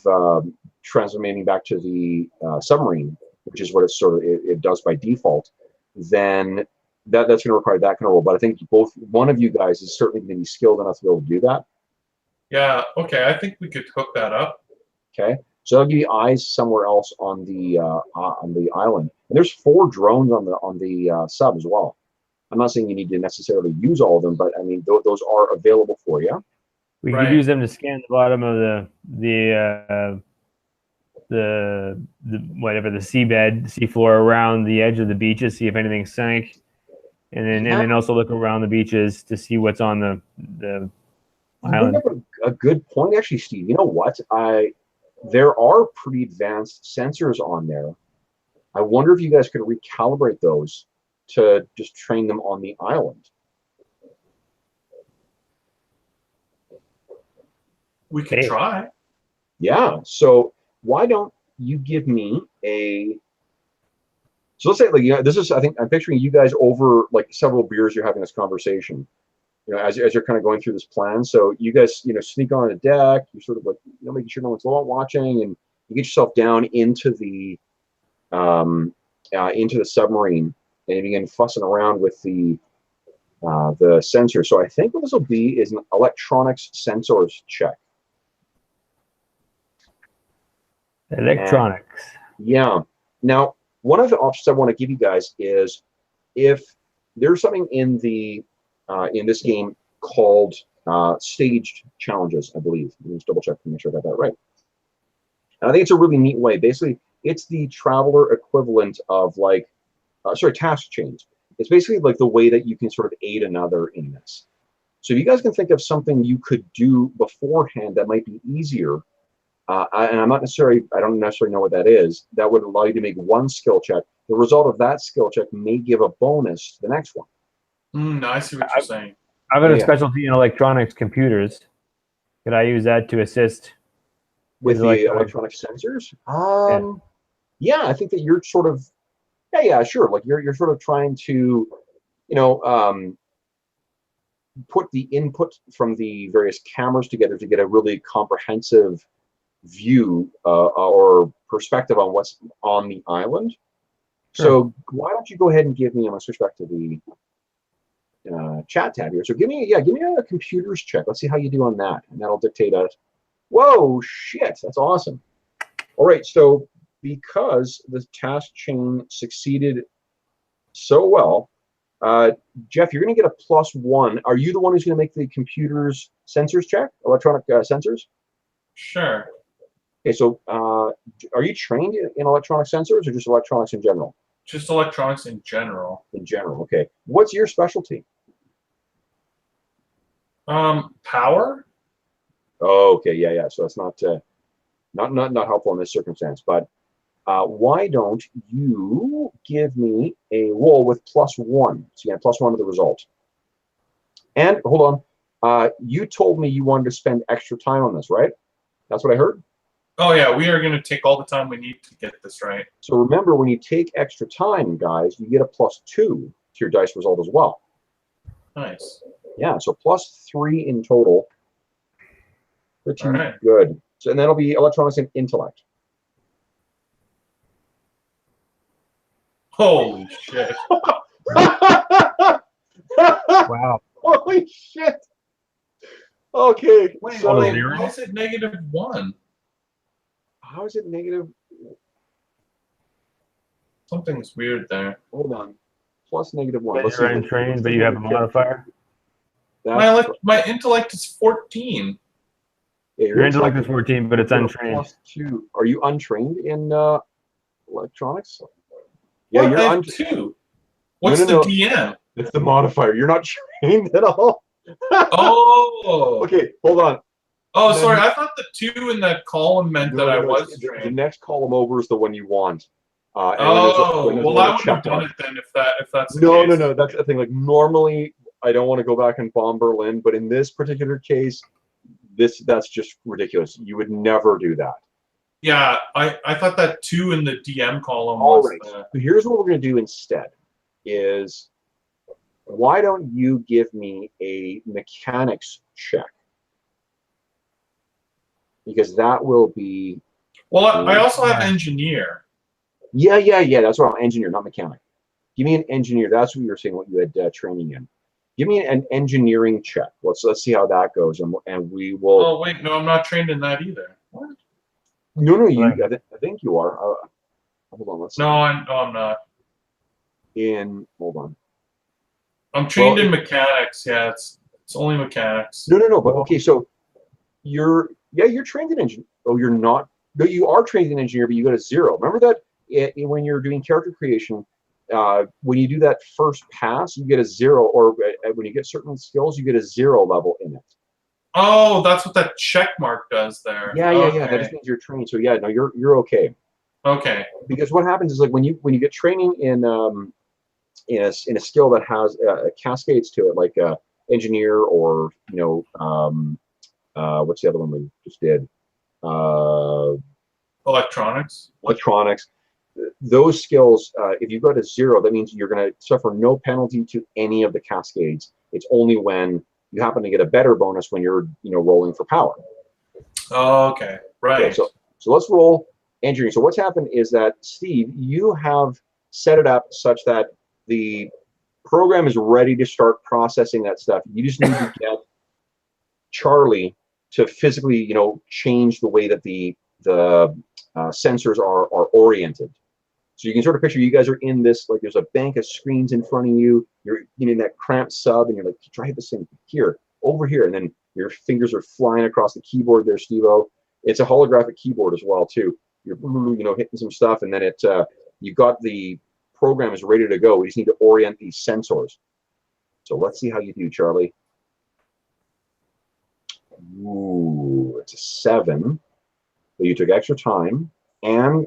transmitting back to the submarine, which is what it does by default, then that's going to require that kind of role. But I think one of you guys is certainly going to be skilled enough to be able to do that. Yeah. Okay. I think we could hook that up. Okay. So that'll give you eyes somewhere else on the island. And there's 4 drones on the sub as well. I'm not saying you need to necessarily use all of them, but I mean those are available for you. We could use them to scan the bottom of the seafloor around the edge of the beaches, see if anything sank, and then also look around the beaches to see what's on the island. You bring up a good point, actually, Steve. You know what? There are pretty advanced sensors on there. I wonder if you guys could recalibrate those to just train them on the island. We could try. Yeah. So why don't you give me so let's say this is, I think I'm picturing you guys over like several beers, you're having this conversation, as you're kind of going through this plan. So you guys, sneak on the deck, you're sort of like, making sure no one's watching, and you get yourself down into the submarine, and you begin fussing around with the sensor. So I think what this will be is an electronics sensors check. Electronics. Yeah. Now, one of the options I want to give you guys is if there's something in this game called staged challenges, I believe. Let me just double check to make sure I got that right. And I think it's a really neat way. Basically, it's the traveler equivalent of task chains. It's basically like the way that you can sort of aid another in this. So if you guys can think of something you could do beforehand that might be easier, and I don't necessarily know what that is, that would allow you to make one skill check, The result of that skill check may give a bonus to the next one. I see what you're saying. I've got a Yeah. specialty in electronics computers. Could I use that to assist With with the electronic sensors? Yeah, I think that you're sort of, yeah, sure. Like you're sort of trying to, put the input from the various cameras together to get a really comprehensive view or perspective on what's on the island. Sure. So why don't you go ahead and give me, I'm going to switch back to the chat tab here. So give me a computers check. Let's see how you do on that, and that'll dictate us. Whoa, shit, that's awesome. All right, so because the task chain succeeded so well, Jeff, you're going to get a +1. Are you the one who's going to make the computers sensors check, electronic sensors? Sure. Okay, so are you trained in electronic sensors or just electronics in general? Just electronics in general. In general, okay. What's your specialty? Power? Oh, okay, yeah. So that's not helpful in this circumstance. But why don't you give me a roll with +1? So you have +1 to the result. And hold on, you told me you wanted to spend extra time on this, right? That's what I heard. Oh yeah, we are going to take all the time we need to get this right. So remember, when you take extra time, guys, you get a +2 to your dice result as well. Nice. Yeah, so +3 in total. Pretty right. good. So, and that'll be electronics and intellect. Holy shit. Wow. Holy shit. Okay. Wait, so why is it -1? how is it negative? Something's weird there. Hold on. +-1. But you're untrained, but you have a modifier. That's My intellect is 14. yeah, Your intellect is 14, but it's you're untrained. +2. Are you untrained in electronics? Yeah, What? you're I have untrained. 2. What's No. the DM? It's the modifier. You're not trained at all. Oh. Okay, hold on. Oh, Then- sorry. I thought the 2 in that column meant that I was the trained. next column over is the one you want. And Oh, when there's well, a I would check have done mark. it then if that's the No, case. That's the thing. Like normally, I don't want to go back and bomb Berlin, but in this particular case, that's just ridiculous. You would never do that. Yeah, I thought that 2 in the DM column All was. right. So here's what we're going to do instead: is why don't you give me a mechanics check? Because that will be. Well, I also have engineer. Yeah. That's what I'm engineer, not mechanic. Give me an engineer. That's what you were saying. What you had training in. Give me an engineering check. Let's see how that goes, and we will. Oh wait, no, I'm not trained in that either. What? No, Right. I think you are. Hold on. Let's see. No, I'm not. Hold on. I'm trained in mechanics. Yeah, it's only mechanics. No. But okay, so you're trained in engineer. Oh, you're not. No, you are trained in engineer, but you got a 0. Remember that when you're doing character creation, when you do that first pass, you get a 0, or when you get certain skills, you get a 0 level in it. Oh, that's what that check mark does there. Yeah. Okay. That just means you're trained. So yeah, no, you're okay. Okay. Because what happens is like when you get training in a skill that has cascades to it, like engineer or what's the other one we just did? Electronics. Electronics. Those skills, if you've got a 0, that means you're going to suffer no penalty to any of the cascades. It's only when you happen to get a better bonus when you're rolling for power. Oh, okay. Right. Okay, so let's roll engineering. So what's happened is that Steve, you have set it up such that the program is ready to start processing that stuff. You just need to get Charlie to physically, change the way that the sensors are oriented. So you can sort of picture you guys are in this, like there's a bank of screens in front of you. You're in that cramped sub, and you're like, try this thing here, over here, and then your fingers are flying across the keyboard there, Steve-O. It's a holographic keyboard as well too. You're hitting some stuff, and then you've got the program is ready to go. We just need to orient these sensors. So let's see how you do, Charlie. Ooh, it's a 7. So you took extra time and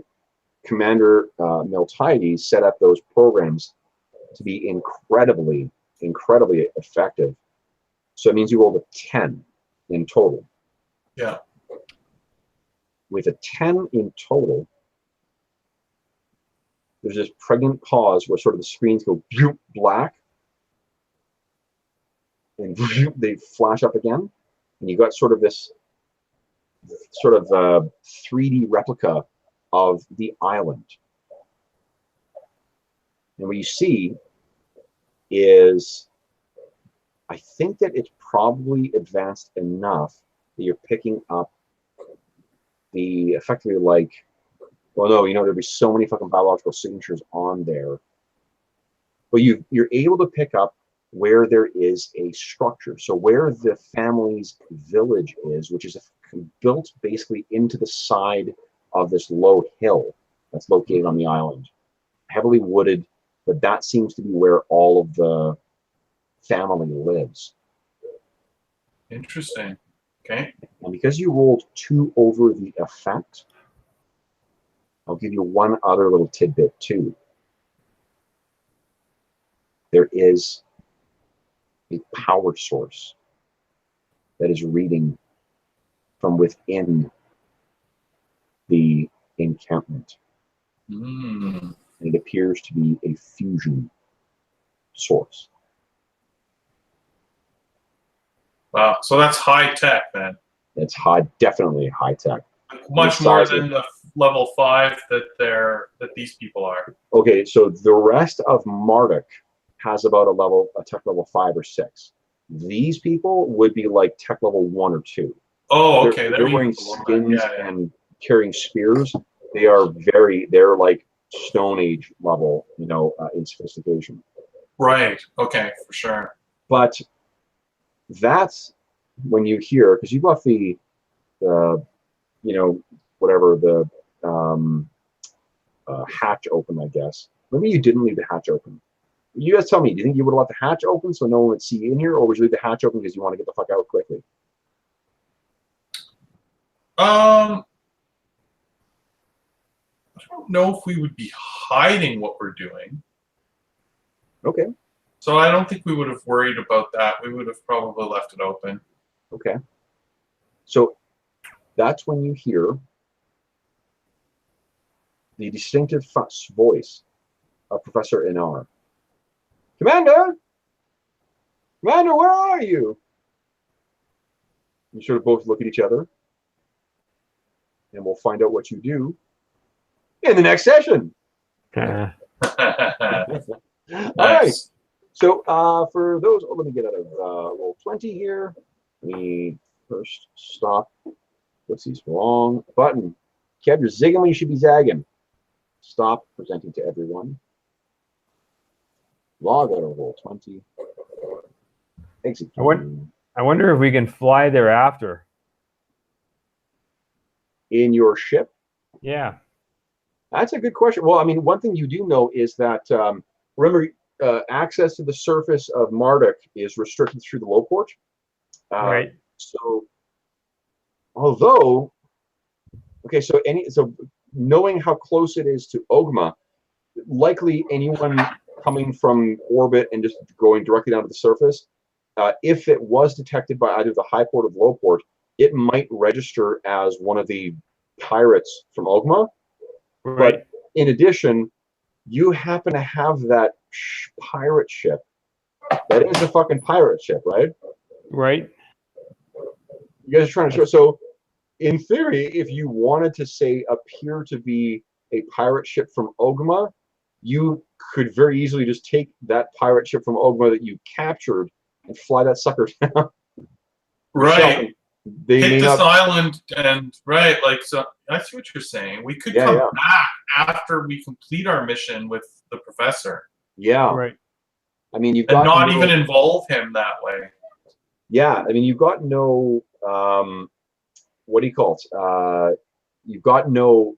Commander Miltiades set up those programs to be incredibly effective. So it means you rolled a 10 in total. Yeah. With a 10 in total, there's this pregnant pause where sort of the screens go black and they flash up again. And you got sort of this sort of 3D replica of the island. And what you see is, I think that it's probably advanced enough that you're picking up the effectively like, well, no, you know, there'd be so many fucking biological signatures on there. But you're able to pick up where there is a structure. So where the family's village is, which is built basically into the side of this low hill that's located on the island. Heavily wooded, but that seems to be where all of the family lives. Interesting. Okay. And because you rolled 2 over the effect, I'll give you one other little tidbit too. There is a power source that is reading from within the encampment. Mm. And it appears to be a fusion source. Wow. So that's high tech then. It's definitely high tech. Much more than the level 5 that these people are. Okay, so the rest of Marduk has about a tech level 5 or 6. These people would be like tech level 1 or 2. Oh, okay. They're wearing skins and carrying spears. They're like Stone Age level, you know, in sophistication. Right. Okay, for sure. But that's when you hear, because you've got the you know, whatever, the hatch open, I guess. Maybe you didn't leave the hatch open. You guys tell me, do you think you would have left the hatch open so no one would see you in here, or would you leave the hatch open because you want to get the fuck out quickly? I don't know if we would be hiding what we're doing. Okay. So I don't think we would have worried about that. We would have probably left it open. Okay. So that's when you hear the distinctive voice of Professor Inar. Commander! Commander, where are you? You sort of both look at each other. And we'll find out what you do in the next session. All right. So for those, let me get out of roll 20 here. We first stop. Whoopsies, wrong button. Kev, you're zigging when you should be zagging. Stop presenting to everyone. Log out of roll 20. Exit. I wonder if we can fly thereafter. In your ship? Yeah. That's a good question. Well, I mean, one thing you do know is that, remember, access to the surface of Marduk is restricted through the low port. Right. So, although, okay, so knowing how close it is to Ogma, likely anyone coming from orbit and just going directly down to the surface, if it was detected by either the high port or the low port, it might register as one of the pirates from Ogma. Right. But in addition, you happen to have that pirate ship. That is a fucking pirate ship, right? Right. You guys are trying to show. So, in theory, if you wanted to say appear to be a pirate ship from Ogma, you could very easily just take that pirate ship from Ogma that you captured and fly that sucker down. Right. They hit may this not, island and right, like, so I see what you're saying. We could come back after we complete our mission with the professor. Yeah. Right. I mean, you've and got not even involve him that way. Yeah, I mean, you've got no what do you call it? You've got no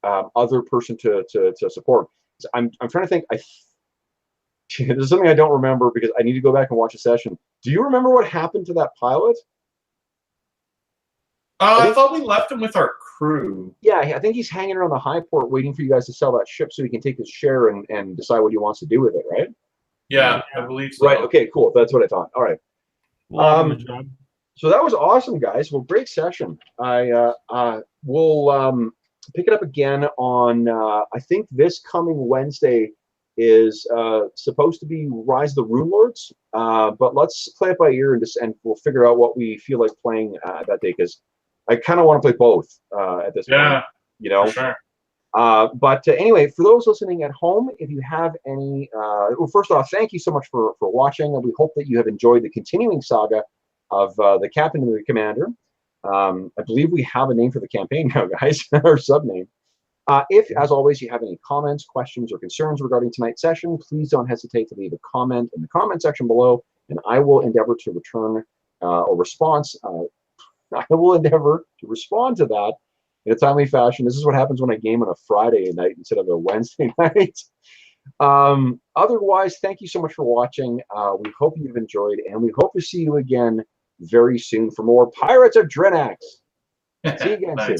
other person to support. So I'm trying to think. This is something I don't remember because I need to go back and watch a session. Do you remember what happened to that pilot? I thought we left him with our crew. Yeah, I think he's hanging around the high port waiting for you guys to sell that ship so he can take his share and decide what he wants to do with it, right? Yeah, I believe so. Right, okay, cool. That's what I thought. All right. We'll give him a job. So that was awesome, guys. Well, great session. We'll pick it up again on, I think this coming Wednesday is supposed to be Rise of the Rune Lords, but let's play it by ear and we'll figure out what we feel like playing that day, because I kind of want to play both at this point. You know? For sure. But anyway, for those listening at home, if you have any, well, first off, thank you so much for watching, and we hope that you have enjoyed the continuing saga of the Captain and the Commander. I believe we have a name for the campaign now, guys, or sub-name. If, as always, you have any comments, questions, or concerns regarding tonight's session, please don't hesitate to leave a comment in the comment section below, and I will endeavor to return a response. I will endeavor to respond to that in a timely fashion. This is what happens when I game on a Friday night instead of a Wednesday night. Otherwise, thank you so much for watching. We hope you've enjoyed, and we hope to see you again very soon for more Pirates of Drinax. See you again soon.